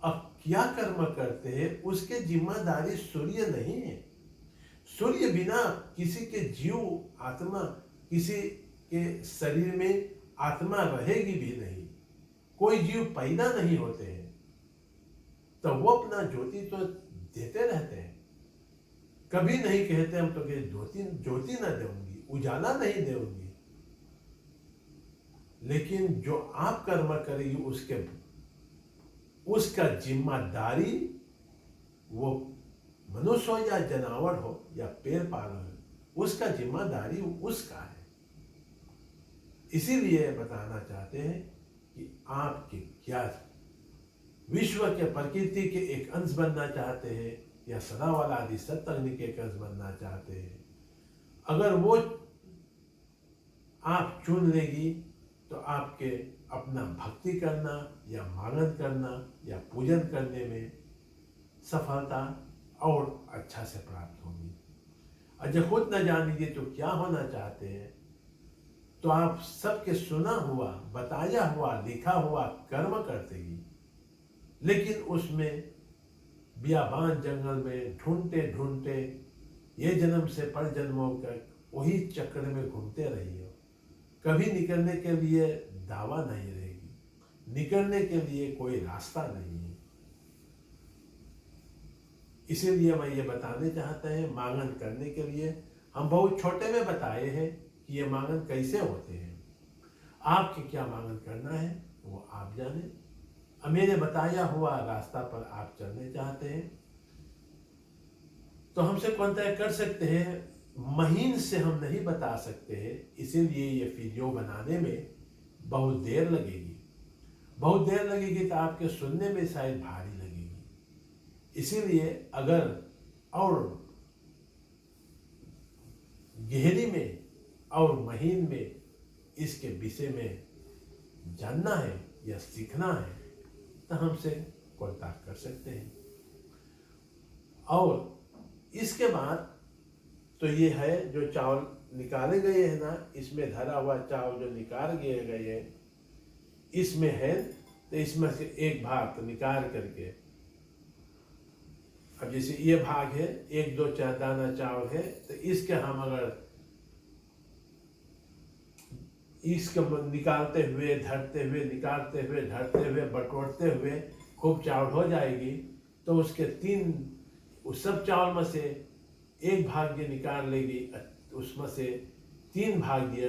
अब क्या कर्म करते हैं, उसके जिम्मेदारी सूर्य नहीं है। सूर्य बिना किसी के जीव आत्मा, किसी के शरीर में आत्मा रहेगी भी नहीं, कोई जीव पैदा नहीं होते हैं, तो वो अपना ज्योति तो देते रहते हैं। कभी नहीं कहते हम तो कि ज्योति ना दूंगी, उजाला नहीं दूंगी। लेकिन जो आप कर्म करेगी उसका जिम्मेदारी, वो मनुष्य हो या जानवर हो या पेड़ पाल हो, उसका जिम्मेदारी उसका है। इसीलिए बताना चाहते हैं कि आपके क्या विश्व के प्रकृति के एक अंश बनना चाहते हैं या सदा वाला आदि सत्य अग्नि के एक अंश बनना चाहते हैं। अगर वो आप चुन लेगी तो आपके अपना भक्ति करना या मानन करना या पूजन करने में सफलता और अच्छा से प्राप्त होगी। और जब खुद न जानेंगे तो क्या होना चाहते हैं, तो आप सबके सुना हुआ, बताया हुआ, लिखा हुआ कर्म करते ही, लेकिन उसमें बियाबान जंगल में ढूंढते ढूंढते ये जन्म से पर जन्मों तक वही चक्र में घूमते रहिए। कभी निकलने के लिए दावा नहीं रहेगी, निकलने के लिए कोई रास्ता नहीं है। इसीलिए मैं ये बताने चाहता है, मांगन करने के लिए हम बहुत छोटे में बताए हैं कि ये मांगन कैसे होते हैं। आपके क्या मांगन करना है वो आप जाने। मेरे बताया हुआ रास्ता पर आप चलने चाहते हैं तो हमसे कांटेक्ट कर सकते हैं। महीन से हम नहीं बता सकते हैं, इसीलिए ये वीडियो बनाने में बहुत देर लगेगी। बहुत देर लगेगी तो आपके सुनने में शायद भारी लगेगी। इसीलिए अगर और गहरी में और महीन में इसके विषय में जानना है या सीखना है तो हमसे कांटेक्ट कर सकते हैं। और इसके बाद तो ये है जो चावल निकाले गए हैं ना, इसमें धरा हुआ चावल जो निकाल गए हैं, इसमें है तो इसमें से एक भाग तो निकाल करके, अब जैसे ये भाग है, 1-2 दाना चावल है, तो इसके हम अगर इसके निकालते हुए, धरते हुए, निकालते हुए, धरते हुए, बटोरते हुए खूब चावल हो जाएगी, तो उसके 3, उस सब चावल में से एक भाग्य निकाल लेगी, उसमें से 3 भाग्य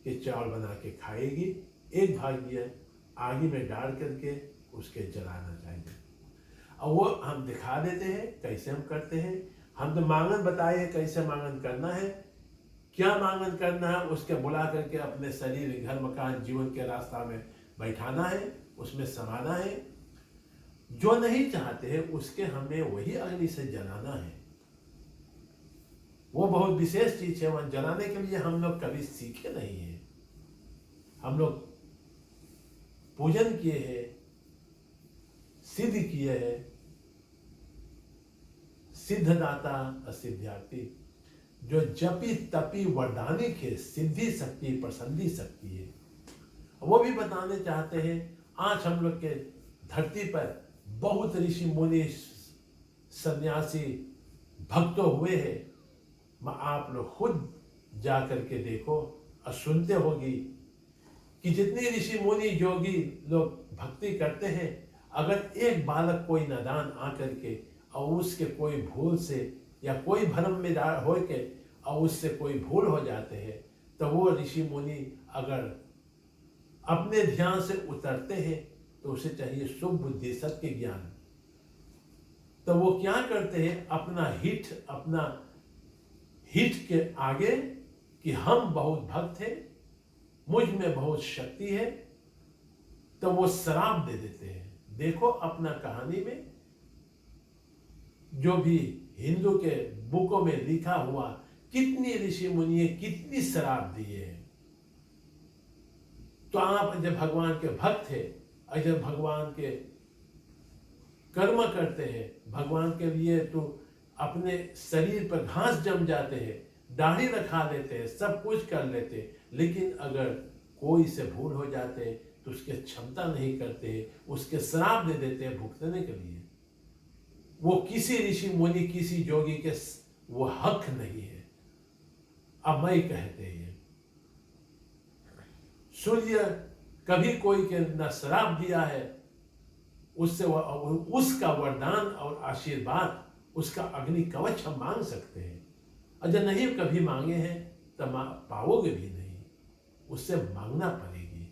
के चावल बना के खाएगी, एक भाग्य आगे में डाल करके उसके जलाना चाहिए। और वो हम दिखा देते हैं कैसे हम करते हैं। हम तो मांगन बताए हैं कैसे मांगन करना है, क्या मांगन करना है, उसके बुला करके अपने शरीर, घर, मकान, जीवन के रास्ता में बैठाना है, उसमें समाना है। जो नहीं चाहते हैं उसके हमें वही अग्नि से जलाना है। वो बहुत विशेष चीज है, वह जलाने के लिए हम लोग कभी सीखे नहीं है। हम लोग पूजन किए हैं, सिद्ध किए हैं, सिद्धदाता असिद्ध्यार्थी, जो जपी तपी वरदानी के सिद्धि शक्ति प्रसन्नी शक्ति है, वो भी बताने चाहते हैं। आज हम लोग के धरती पर बहुत ऋषि मुनि सन्यासी भक्त हुए हैं। आप लोग खुद जा करके देखो और सुनते होगी कि जितने ऋषि मुनि योगी लोग भक्ति करते हैं, अगर एक बालक कोई नादान आकर के और उसके कोई भूल से या कोई भ्रम में हो के और उससे कोई भूल हो जाते हैं, तो वो ऋषि मुनि अगर अपने ध्यान से उतरते हैं तो उसे चाहिए शुभ बुद्धि सत्य ज्ञान। तो वो क्या करते हैं, अपना हित के आगे कि हम बहुत भक्त हैं, मुझ में बहुत शक्ति है, तो वो शराब दे देते हैं। देखो अपना कहानी में जो भी हिंदू के बुकों में लिखा हुआ, कितनी ऋषि मुनि कितनी शराब दिए हैं। तो आप जब भगवान के भक्त हैं और जब भगवान के कर्म करते हैं, भगवान के लिए तो अपने शरीर पर घास जम जाते हैं, दाढ़ी रखा लेते हैं, सब कुछ कर लेते हैं, लेकिन अगर कोई से भूल हो जाते हैं तो उसके क्षमता नहीं करते हैं, उसके श्राप दे देते हैं भुगतने के लिए। वो किसी ऋषि मुनि किसी योगी के वो हक नहीं है। अब मैं कहते हैं सूर्य कभी कोई के न श्राप दिया है, उससे उसका वरदान और आशीर्वाद, उसका अग्नि कवच हम मांग सकते हैं। अगर नहीं कभी मांगे हैं तो पाओगे भी नहीं, उससे मांगना पड़ेगी।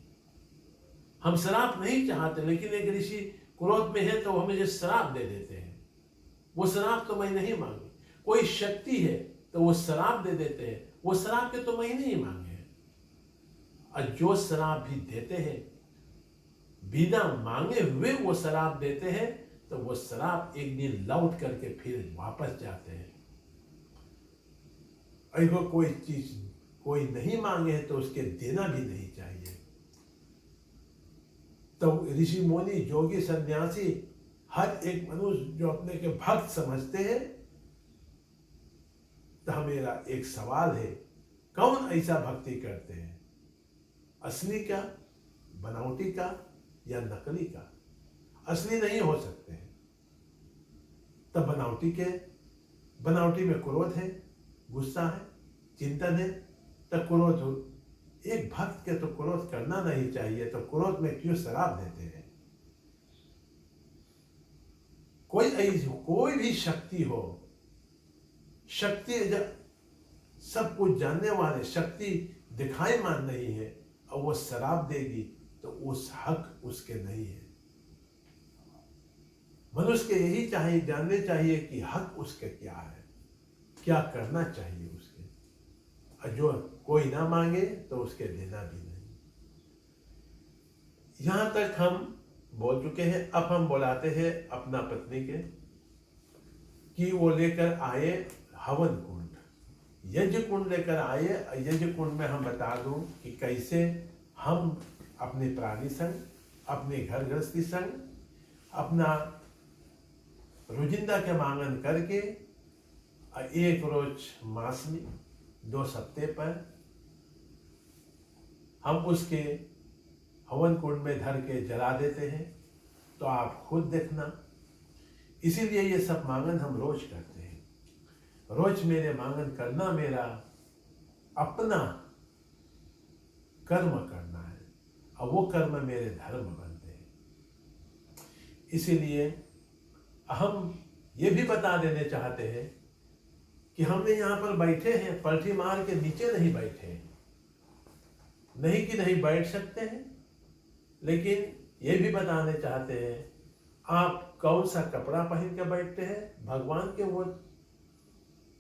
हम श्राप नहीं चाहते, लेकिन एक ऋषि क्रोध में है तो हमें श्राप दे देते हैं। वो श्राप तो मैं नहीं मांगी। कोई शक्ति है तो वो श्राप दे देते हैं, वो श्राप के तो मैं नहीं मांगे हैं। और जो श्राप भी देते हैं बिना मांगे हुए वो श्राप देते हैं, तो वो श्राप एक दिन लौट करके फिर वापस जाते हैं। अगर कोई चीज कोई नहीं मांगे है तो उसके देना भी नहीं चाहिए। तो ऋषि मुनि योगी सन्यासी हर एक मनुष्य जो अपने के भक्त समझते हैं, तो मेरा एक सवाल है, कौन ऐसा भक्ति करते हैं? असली का, बनावटी का या नकली का? असली नहीं हो सकते हैं तब बनावटी में क्रोध है, गुस्सा है, चिंतन है, तब क्रोध हो। एक भक्त के तो क्रोध करना नहीं चाहिए, तो क्रोध में क्यों शराब देते हैं? कोई भी शक्ति हो, शक्ति सब कुछ जानने वाले, शक्ति दिखाई मान नहीं है और वो शराब देगी तो उस हक उसके नहीं है। मनुष्य के यही चाहिए, जानने चाहिए कि हक उसके क्या है, क्या करना चाहिए उसके। और जो कोई ना मांगे तो उसके देना भी नहीं। यहां तक हम बोल चुके हैं। अब हम बुलाते हैं अपना पत्नी के कि वो लेकर आए हवन कुंड, यज्ञ कुंड लेकर आए। यज्ञ कुंड में हम बता दूं कि कैसे हम अपने प्राणी संग, अपने घर गृहस्थी संग, अपना रोजिंदा के मांगन करके एक रोज मास में 2 सप्ताह पर हम उसके हवन कुंड में धर के जला देते हैं। तो आप खुद देखना। इसीलिए ये सब मांगन हम रोज करते हैं। रोज मेरे मांगन करना मेरा अपना कर्म करना है, और वो कर्म मेरे धर्म बनते हैं। इसीलिए हम ये भी बता देने चाहते हैं कि हमने यहाँ पर बैठे हैं, पलटी मार के नीचे नहीं बैठे हैं। नहीं कि नहीं बैठ सकते हैं, लेकिन ये भी बताने चाहते हैं आप कौन सा कपड़ा पहन के बैठते हैं, भगवान के वो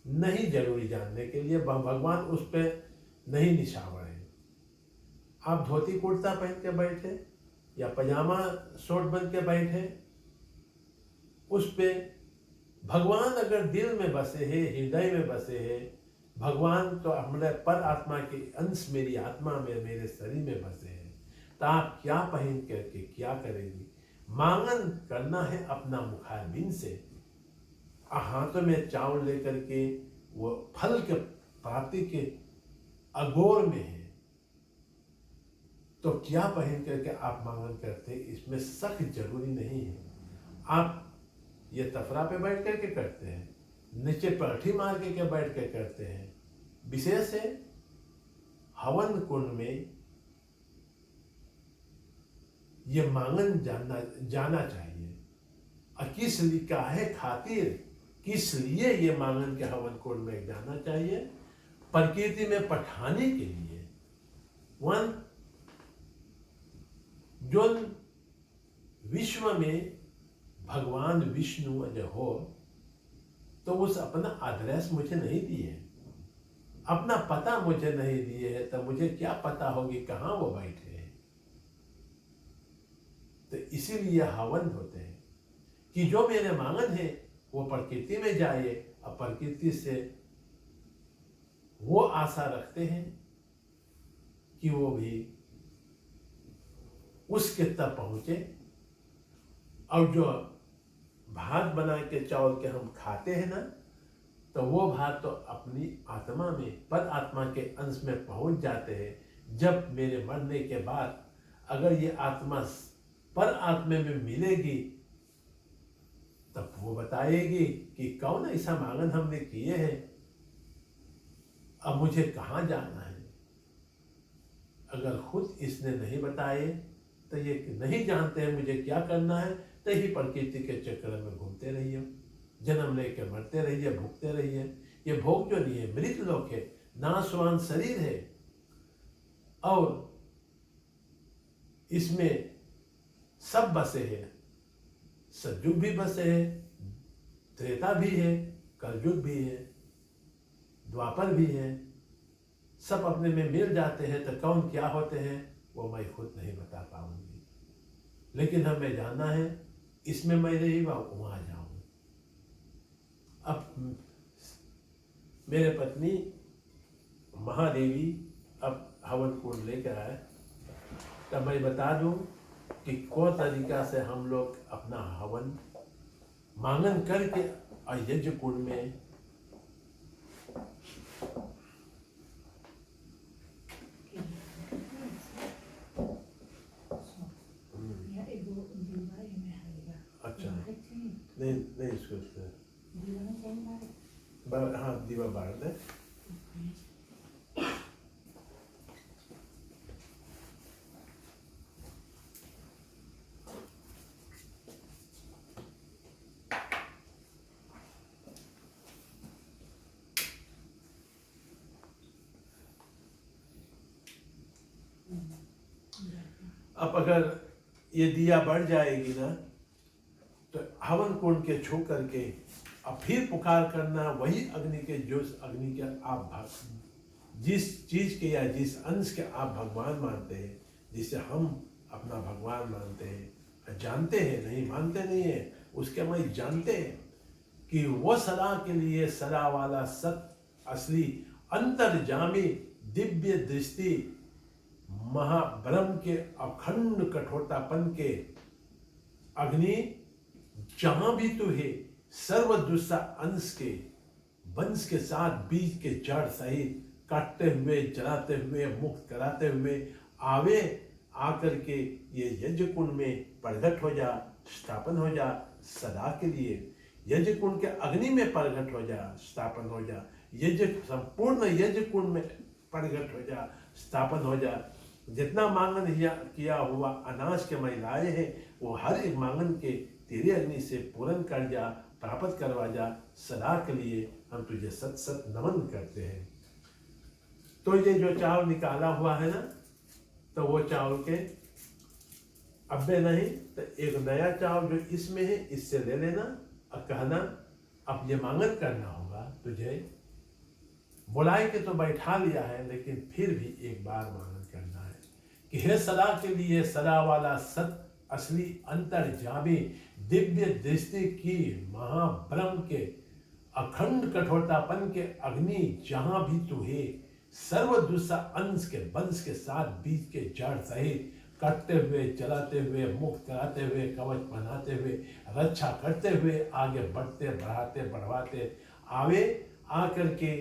नहीं जरूरी जानने के लिए। भगवान उस पर नहीं निशावर है। आप धोती कुर्ता पहन के बैठे या पजामा शॉर्ट बन के बैठे, उस पे भगवान अगर दिल में बसे है, हृदय में बसे है, भगवान तो हमारे पर आत्मा के अंश मेरी आत्मा में, मेरे शरीर में बसे हैं, तो आप क्या पहन करके क्या करेंगी? मांगन करना है अपना मुखारबिंद से। हाथों में चावल लेकर के वो फल के प्राप्ति के अगोर में है, तो क्या पहन करके आप मांगन करते हैं, इसमें शक जरूरी नहीं है। आप ये तफरा पे बैठ करके करते हैं, नीचे पलठी मार के बैठ के करते हैं, विशेष है हवन कुंड में ये मांगन जाना चाहिए। और किस लिए काहे खातिर, किस लिए ये मांगन के हवन कुंड में जाना चाहिए? प्रकृति में पठाने के लिए। वन जो विश्व में भगवान विष्णु जो हो, तो उस अपना एड्रेस मुझे नहीं दिए, अपना पता मुझे नहीं दिए है, तो मुझे क्या पता होगी कहाँ वो बैठे हैं। तो इसीलिए हवन होते हैं कि जो मेरे मांगन है वो प्रकृति में जाए, और प्रकृति से वो आशा रखते हैं कि वो भी उसके तक पहुंचे। और जो भात बना के चावल के हम खाते हैं ना, तो वो भात तो अपनी आत्मा में, पर आत्मा के अंश में पहुंच जाते हैं। जब मेरे मरने के बाद अगर ये आत्मा पर आत्मा में मिलेगी, तब वो बताएगी कि कौन ऐसा मांगन हमने किए हैं, अब मुझे कहाँ जाना है। अगर खुद इसने नहीं बताए, तो ये नहीं जानते हैं मुझे क्या करना है, तो ही प्रकृति के चक्र में घूमते रहिए, जन्म लेके मरते रहिए, भुगते रहिए। ये भोग जो नहीं है, मृत लोक है, नाशवान शरीर है, और इसमें सब बसे हैं। सतयुग भी बसे हैं, त्रेता भी है, कलयुग भी है, द्वापर भी है। सब अपने में मिल जाते हैं, तो कौन क्या होते हैं वो मैं खुद नहीं बता पाऊंगी। लेकिन हमें जानना है, इसमें मैं नहीं वहां जाऊं। अब मेरे पत्नी महादेवी अब हवन कुंड लेकर आए, तो मैं बता दूं कि कौन तरीका से हम लोग अपना हवन मांगन करके और यज्ञ कुंड में अच्छा नहीं इसको हाँ दीवा बार दे। अब अगर ये दिया बढ़ जाएगी ना, तो हवन कुंड के छू करके अब फिर पुकार करना वही अग्नि के, जो अग्नि के आप जिस चीज के या जिस अंश के आप भगवान मानते हैं, जिसे हम अपना भगवान मानते हैं, जानते हैं नहीं, मानते नहीं है, उसके मैं जानते हैं कि वो सदा के लिए सदा वाला सत असली अंतर्जामी दिव्य दृष्टि महाब्रह्म के अखंड कठोरतापन के अग्नि जहां भी तू है, सर्वदुष्टा अंश के वंश के साथ बीज के जड़ सहित काटते हुए, जलाते हुए, मुक्त कराते हुए आवे, आकर के ये यज्ञ कुंड में प्रगट हो जा, स्थापन हो जा सदा के लिए। यज्ञ कुंड के अग्नि में प्रगट हो जा, स्थापन हो जा, यज्ञ संपूर्ण यज्ञ कुंड में प्रगट हो जा, स्थापन हो जा। जितना मांगन किया हुआ अनाज के मैं लाए हैं, वो हर एक मांगन के तेरे अग्नि से पूर्ण कर जा, प्राप्त करवा जा सदा के लिए। हम तुझे सत सत नमन करते हैं। तो ये जो चावल निकाला हुआ है ना, तो वो चावल के अब्बे नहीं तो एक नया चावल जो इसमें है, इससे ले लेना और कहना अब ये मांगन करना होगा तुझे। बुलाए के तो बैठा लिया है, लेकिन फिर भी एक बार मांगन करना है कि हे सदा के लिए सदा वाला सत असली अंतर्जामी दिव्य दृष्टि की महाब्रह्म के अखंड कठोरतापन के अग्नि जहां भी तू है, सर्व दूसरा अंश के वंश के साथ बीज के जड़ सहित काटते हुए, जलाते हुए, मुक्त कराते हुए, कवच पहनाते हुए, रक्षा करते हुए आगे बढ़ते, बढ़ाते, बढ़वाते आवे। आकर के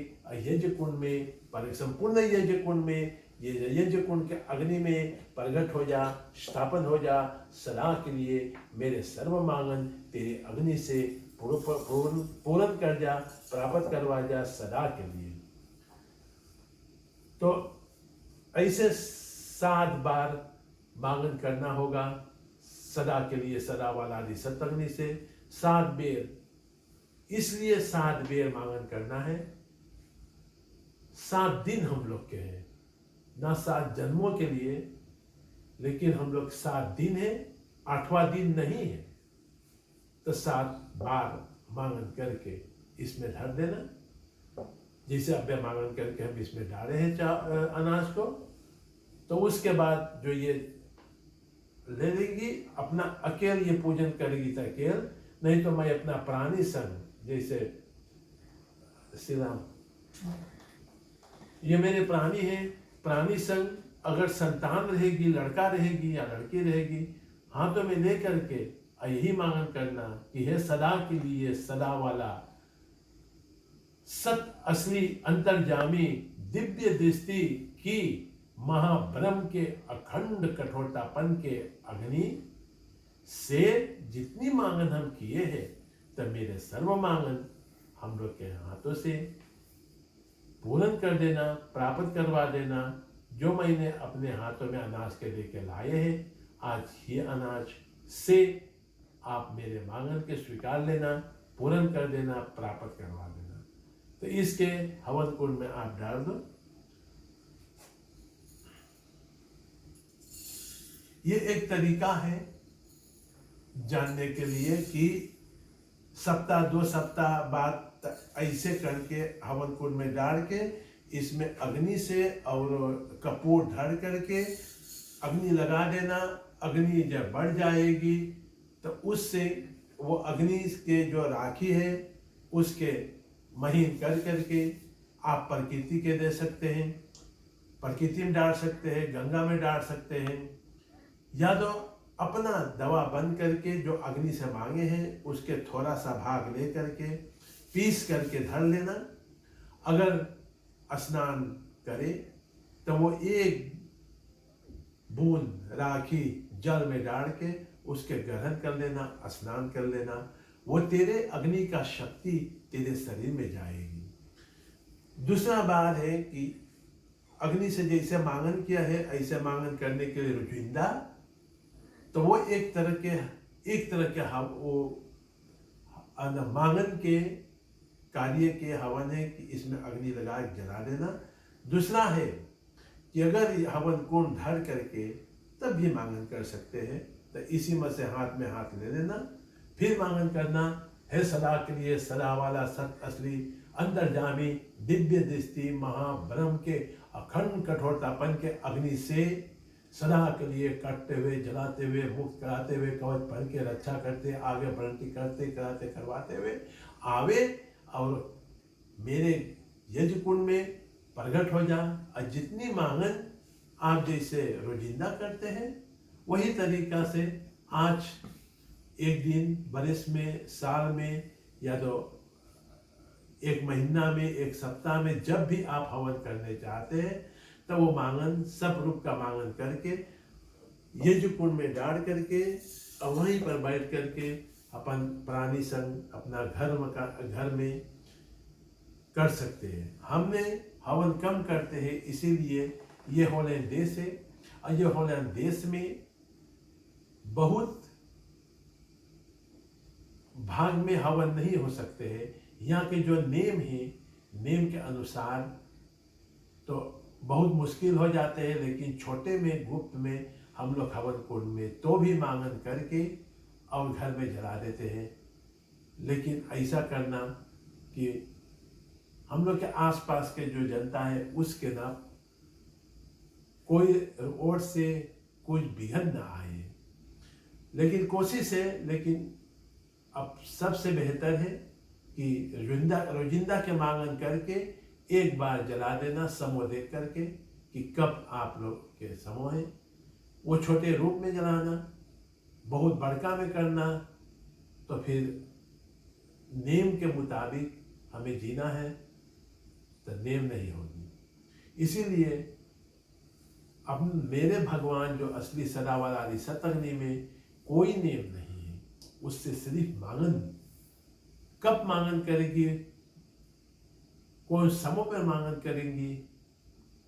यज्ञ कुंड में, पर संपूर्ण यज्ञ कुंड में, ये यज्ञ कुंड के अग्नि में प्रकट हो जा, स्थापन हो जा। सदा के लिए मेरे सर्व मांगन तेरे अग्नि से पूर्ण कर जा, प्राप्त करवा जा सदा के लिए। तो ऐसे 7 बार मांगन करना होगा सदा के लिए, सदा वाला आदि सतअग्नि से 7 बेर। इसलिए 7 बेर मांगन करना है। 7 दिन हम लोग के हैं, ना 7 जन्मों के लिए, लेकिन हम लोग 7 दिन है, 8वां दिन नहीं है। तो 7 बार मांगन करके इसमें धर देना। जैसे अब मांगन करके हम इसमें डाले हैं अनाज को, तो उसके बाद जो ये ले लेंगी, अपना अकेल ये पूजन करेगी तो अकेल, नहीं तो मैं अपना प्राणी संग, जैसे श्री राम, ये मेरे प्राणी हैं, प्राणी संग अगर संतान रहेगी, लड़का रहेगी या लड़की रहेगी, हाथों में ले करके यही मांगन करना कि हे सदा के लिए सदा वाला सत असली अंतर्जामी दिव्य दृष्टि की महाब्रह्म के अखंड कठोरतापन के अग्नि से जितनी मांगन हम किए हैं, तब मेरे सर्व मांगन हम लोग के हाथों से पूर्ण कर देना, प्राप्त करवा देना। जो मैंने अपने हाथों में अनाज के लेके लाए हैं, आज ये अनाज से आप मेरे मांगन के स्वीकार लेना, पूर्ण कर देना, प्राप्त करवा देना। तो इसके हवन कुंड में आप डाल दो। ये एक तरीका है जानने के लिए कि सप्ताह 2 सप्ताह बाद ऐसे करके हवन कुंड में डाल के इसमें अग्नि से और कपूर ढर करके अग्नि लगा देना। अग्नि जब बढ़ जाएगी तो उससे वो अग्नि के जो राखी है उसके महीन कर करके आप प्रकृति के दे सकते हैं, प्रकृति में डाल सकते हैं, गंगा में डाल सकते हैं, या तो अपना दवा बंद करके जो अग्नि से मांगे हैं उसके थोड़ा सा भाग ले करके पीस करके धर लेना। अगर स्नान करे तो वो एक बूंद राखी जल में डाल के उसके ग्रहण कर लेना, स्नान कर लेना। वो तेरे अग्नि का शक्ति तेरे शरीर में जाएगी। दूसरा बात है कि अग्नि से जैसे मांगन किया है ऐसे मांगन करने के लिए रुजिंदा, तो वो एक तरह के वो मांगन के कार्य के हवन है कि इसमें अग्नि लगा जला देना। दूसरा है कि अगर हवन कुंड धर करके तब भी मांगन कर सकते हैं, तो इसी में से हाथ में हाथ ले लेना, फिर मांगन करना, है सदा के लिए सदा वाला सत असली अंतर्जामी दिव्य दृष्टि महाब्रह्म के अखंड कठोरतापन के अग्नि से सदा के लिए काटते हुए, जलाते हुए, मुक्त कराते हुए, कवच पहन के रक्षा करते, आगे बढ़ती करते कराते करवाते हुए आवे और मेरे यज्ञ कुंड में प्रकट हो जा। और जितनी मांगन आप जैसे रोजिंदा करते हैं वही तरीका से आज एक दिन, बरस में, साल में, या तो एक महीना में, एक सप्ताह में, जब भी आप हवन करने चाहते हैं तो वो मांगन सब रूप का मांगन करके यज्ञ कुंड में डाल करके और वहीं पर बैठ करके अपन प्राणी संग अपना घर में कर सकते हैं। हमने हवन कम करते हैं, इसीलिए ये हॉलैंड देश है और ये हॉलैंड देश में बहुत भाग में हवन नहीं हो सकते हैं। यहाँ के जो नेम है, नेम के अनुसार तो बहुत मुश्किल हो जाते हैं, लेकिन छोटे में गुप्त में हम लोग हवन कुंड में तो भी मांगन करके और घर में जला देते हैं। लेकिन ऐसा करना कि हम लोग के आसपास के जो जनता है उसके ना कोई ओर से कुछ विघ्न ना आए, लेकिन कोशिश है। लेकिन अब सबसे बेहतर है कि रोजिंदा के मांगन करके एक बार जला देना, समूह देख करके कि कब आप लोग के समूह है, वो छोटे रूप में जलाना, बहुत बड़का में करना, तो फिर नेम के मुताबिक हमें जीना है तो नेम नहीं होगी। इसीलिए अब मेरे भगवान जो असली सदावाला आदि सतअग्नि में कोई नेम नहीं है, उससे सिर्फ मांगन। कब मांगन करेगी, कौन समय पर मांगन करेंगी,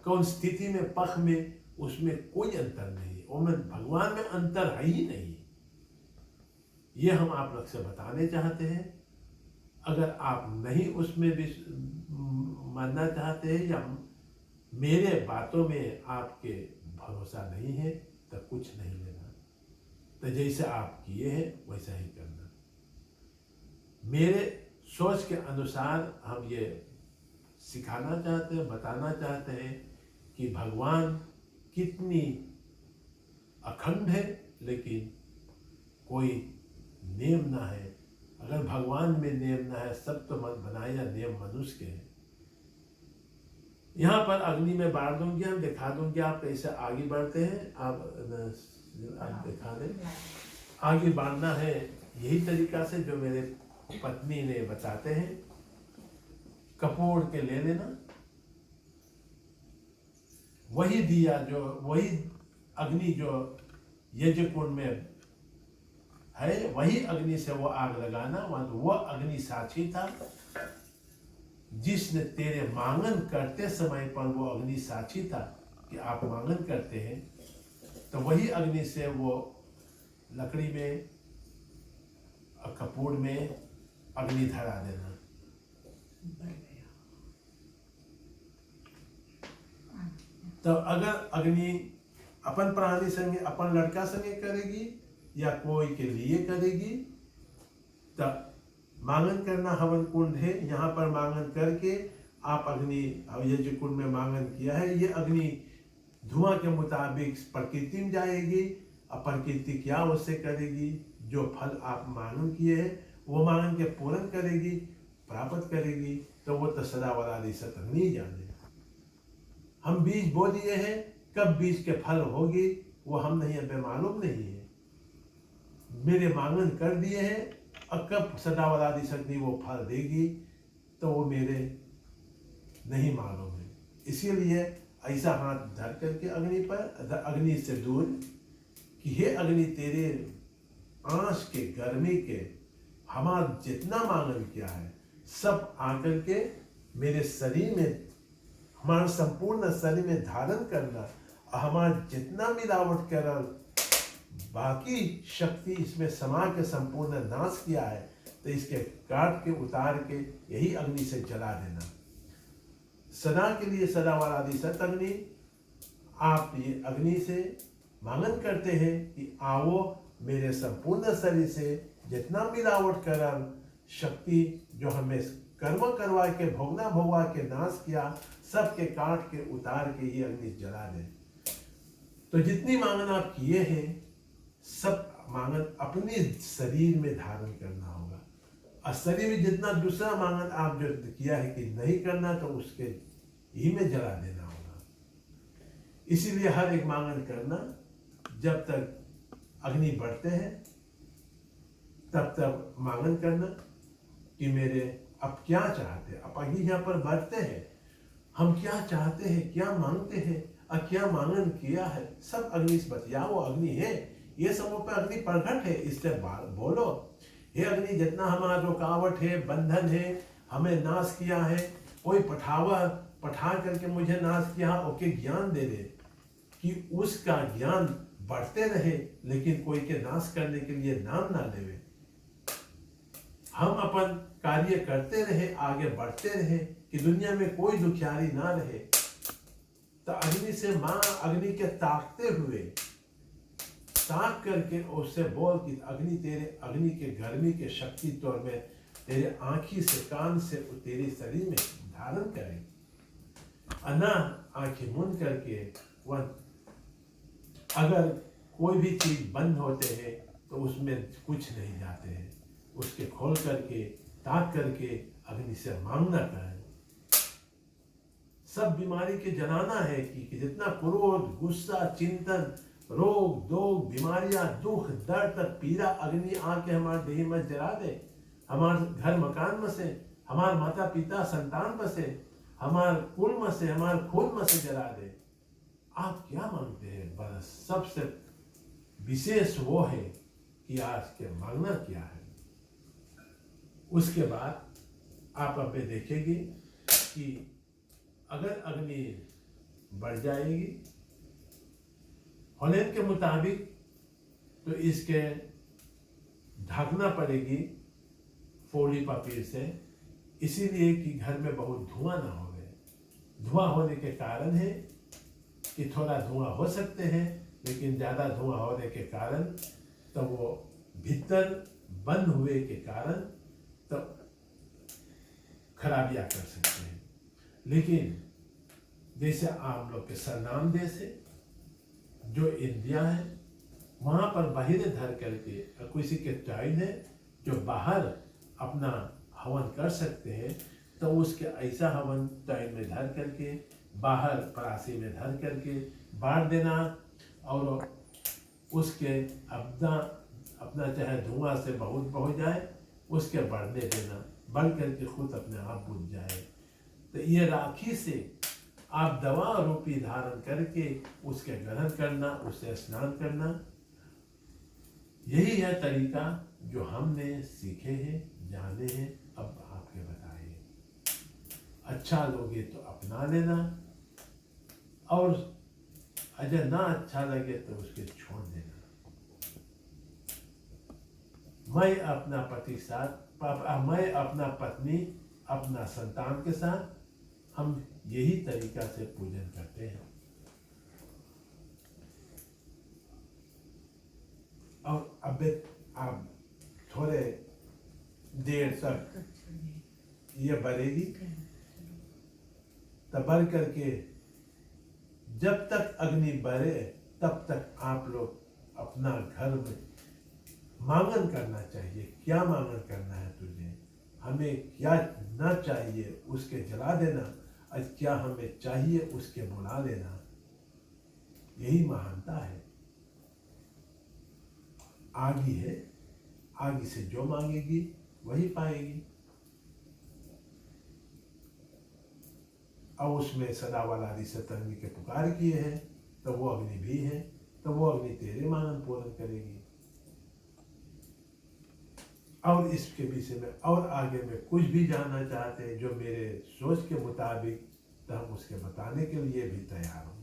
कौन स्थिति में, पक्ष में, उसमें कोई अंतर नहीं है। और भगवान में अंतर है ही नहीं। ये हम आप लोग से बताने चाहते हैं। अगर आप नहीं उसमें भी मानना चाहते हैं या मेरे बातों में आपके भरोसा नहीं है तो कुछ नहीं लेना, तो जैसे आप किए हैं वैसा ही करना। मेरे सोच के अनुसार हम ये सिखाना चाहते हैं, बताना चाहते हैं कि भगवान कितनी अखंड है, लेकिन कोई नेम ना है। अगर भगवान में नेम ना है, सब तो मत बनाए या नेम मनुष्य के हैं। यहाँ पर अग्नि में बाढ़ दूंगी, हम दिखा दूंगी आप कैसे आगे बढ़ते हैं। आप दिखा दें, आगे बढ़ना है यही तरीका से जो मेरे पत्नी ने बताते हैं। कपूर के ले लेना, वही दिया जो, वही अग्नि जो यज्ञ कुंड में है, वही अग्नि से वो आग लगाना। वो अग्नि साक्षी था, जिसने तेरे मांगन करते समय पर वो अग्नि साक्षी था कि आप मांगन करते हैं, तो वही अग्नि से वो लकड़ी में, कपूर में अग्नि धरा देना। तो अगर अग्नि अपन प्राणी संगे, अपन लड़का संगे करेगी या कोई के लिए करेगी, तब मांगन करना। हवन कुंड है, यहाँ पर मांगन करके आप अग्नि, ये जो कुंड में मांगन किया है, ये अग्नि धुआं के मुताबिक प्रकृति में जाएगी और प्रकृति क्या उससे करेगी, जो फल आप मांगन किए हैं वो मांगन के पूर्ण करेगी, प्राप्त करेगी। तो वो तो सदावाला आदि सतअग्नि जाने। हम बीज बो दिए हैं, कब बीज के फल होगी वो हम नहीं, हमें मालूम नहीं है। मेरे मांगन कर दिए हैं, और कब सदावाला आदि शक्ति वो फल देगी तो वो मेरे नहीं मालूम है। इसीलिए ऐसा हाथ धर करके अग्नि पर, अग्नि से दूर, कि हे अग्नि तेरे आंच के, गर्मी के, हमारा जितना मांगन किया है सब आकर के मेरे शरीर में, हमारे संपूर्ण शरीर में धारण करना, और हमारा जितना मिलावट कर बाकी शक्ति इसमें समा के संपूर्ण नाश किया है, तो इसके काट के उतार के यही अग्नि से जला देना। सदा के लिए सदावाला आदि सतअग्नि, आप ये अग्नि से मांगन करते हैं कि आओ मेरे संपूर्ण शरीर से जितना मिलावट कर शक्ति जो हमें कर्म करवा के, भोगना भोगवा के नाश किया, सबके काट के उतार के ये अग्नि जला दे। तो जितनी मांगन आप किए हैं, सब मांगन अपने शरीर में धारण करना होगा। और शरीर में जितना दूसरा मांगन आप जो किया है कि नहीं करना, तो उसके ही में जला देना होगा। इसीलिए हर एक मांगन करना, जब तक अग्नि बढ़ते हैं तब तक मांगन करना कि मेरे अब क्या चाहते हैं। अब अग्नि यहाँ पर बढ़ते हैं, हम क्या चाहते हैं, क्या मांगते हैं और क्या मांगन किया है, सब अग्नि से बतिया। वो अग्नि है, ये सब पे अग्नि प्रकट है, इससे बोलो हे अग्नि, जितना हमारा रुकावट है, बंधन है, हमें नाश किया है, कोई पठा करके मुझे नाश किया, ओके ज्ञान दे दे कि उसका ज्ञान बढ़ते रहे, लेकिन कोई के नाश करने के लिए नाम ना लेवे। हम अपन कार्य करते रहे, आगे बढ़ते रहे, कि दुनिया में कोई दुखियारी ना रहे। तो अग्नि से मां अग्नि के ताकते हुए, ताक करके उससे बोल कि अग्नि, तेरे अग्नि के गर्मी के शक्ति तौर में तेरे आंखी से, कान से तेरे शरीर में धारण करें। अना आंखें मूंद करके वह, अगर कोई भी चीज बंद होते हैं तो उसमें कुछ नहीं जाते हैं, उसके खोल करके, ताक करके अग्नि से मांगना करें। सब बीमारी के जलाना है कि जितना क्रोध, गुस्सा, चिंतन, रोग दोग बीमारियां दुख दर्द पीड़ा अग्नि आके हमारे देह में जला दे, हमारे घर मकान में से, हमारे माता पिता संतान में से, हमारे कुल में से, हमारे खून में से जला दे। आप क्या मांगते हैं? बस सबसे विशेष वो है कि आज के मांगना क्या है। उसके बाद आप अब देखेंगे कि अगर अग्नि बढ़ जाएगी होने के मुताबिक तो इसके ढकना पड़ेगी फोड़ी पापीर से, इसीलिए कि घर में बहुत धुआं ना हो। धुआं होने के कारण है कि थोड़ा धुआं हो सकते हैं, लेकिन ज़्यादा धुआं होने के कारण तो वो भीतर बंद हुए के कारण तो खराबियां कर सकते हैं। लेकिन जैसे आप लोग के सरनाम देश है जो इंडिया है, वहाँ पर बाहर धर करके किसी के टाइम है जो बाहर अपना हवन कर सकते हैं, तो उसके ऐसा हवन टाइम में धर करके बाहर परासी में धर करके बांट देना, और उसके अपना चाहे धुआं से बहुत जाए उसके बढ़ने देना, बढ़ करके खुद अपने आप बुझ जाए। तो ये राखी से आप दवा रूपी धारण करके उसके ग्रहण करना, उससे स्नान करना, यही है तरीका जो हमने सीखे हैं, जाने हैं। अब आपके बताइए, अच्छा लोगे तो अपना लेना, और अगर ना अच्छा लगे तो उसके छोड़ देना। मैं अपना पति साथ, मैं अपना पत्नी, अपना संतान के साथ हम यही तरीका से पूजन करते हैं। और अब आप थोड़े देर तक ये बढ़ेगी, तब बढ़ करके जब तक अग्नि बढ़े तब तक आप लोग अपना घर में मांगन करना चाहिए। क्या मांगन करना है तुझे, हमें क्या ना चाहिए उसके जला देना, और क्या हमें चाहिए उसके बुला लेना। यही महानता है। आगी है, आगी से जो मांगेगी वही पाएगी। और उसमें सदा वाला रिसतंगी के पुकार किए हैं, तो वो अग्नि भी है, तो वो अग्नि तेरे मानन पूर्ण करेगी। और इसके विषय में और आगे में कुछ भी जानना चाहते हैं जो मेरे सोच के मुताबिक, तो हम उसके बताने के लिए भी तैयार हूँ।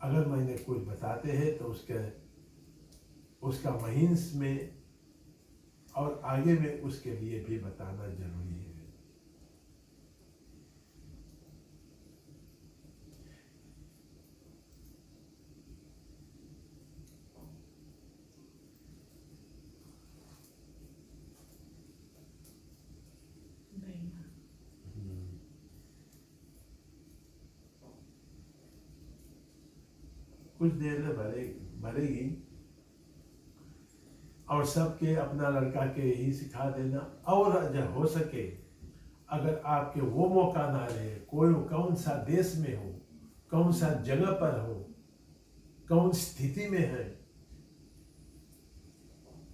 अगर मैंने कुछ बताते हैं तो उसका महिंस में और आगे में उसके लिए भी बताना जरूरी है। कुछ देर में भरेगी, और सबके अपना लड़का के यही सिखा देना। और जब हो सके, अगर आपके वो मौका ना रहे, कौन सा देश में हो, कौन सा जगह पर हो, कौन स्थिति में है,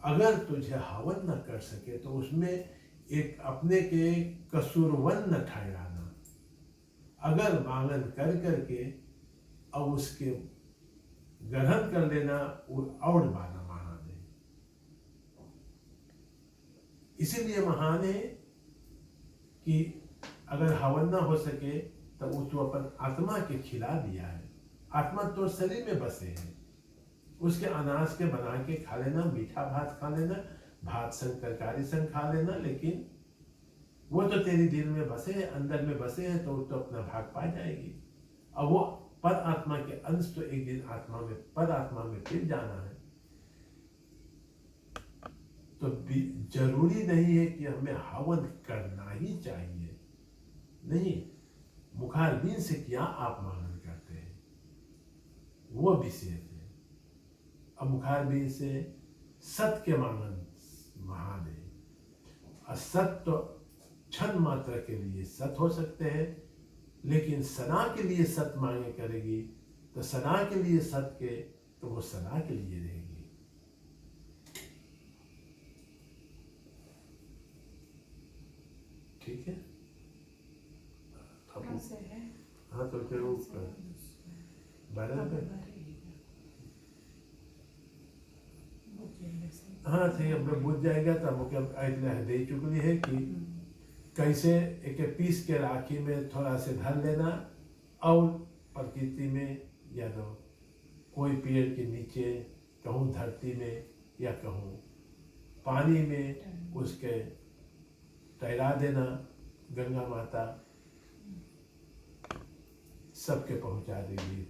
अगर तुझे हवन न कर सके तो उसमें एक अपने के कसूरवन न ठहराना। अगर मांगन कर करके और उसके ग्रहण कर लेना और माना महान है। इसीलिए महान है कि अगर हवन ना हो सके तो उसको अपन आत्मा के खिला दिया है। आत्मा तो शरीर में बसे है, उसके अनाज के बना के खा लेना, मीठा भात खा लेना, भात संग तरकारी संग खा लेना, लेकिन वो तो तेरी दिल में बसे है, अंदर में बसे है, तो अपना भाग पा जाएगी। और वो पर आत्मा के अंश तो एक दिन आत्मा में, पर आत्मा में फिर जाना है। तो जरूरी नहीं है कि हमें हवन करना ही चाहिए, नहीं। मुखारबिंद से क्या आप मांगन करते हैं वो विशेष है। अब मुखारबिंद से सत्य के मांगन महान है। असत तो क्षण मात्र के लिए सत हो सकते हैं, लेकिन सना के लिए सत मांगे करेगी तो सना के लिए सत्य, तो वो सना के लिए रहेगी। ठीक है। हाँ तो फिर वो 12 रुपये। हाँ ठीक है, अब बुझ जाएगा तो हमको इतना दे चुकी है कि कैसे एक पीस के राखी में थोड़ा से धर लेना, और प्रकृति में या तो कोई पेड़ के नीचे, कहूँ धरती में या कहूँ पानी में उसके तैरा देना। गंगा माता सबके पहुँचा देगी।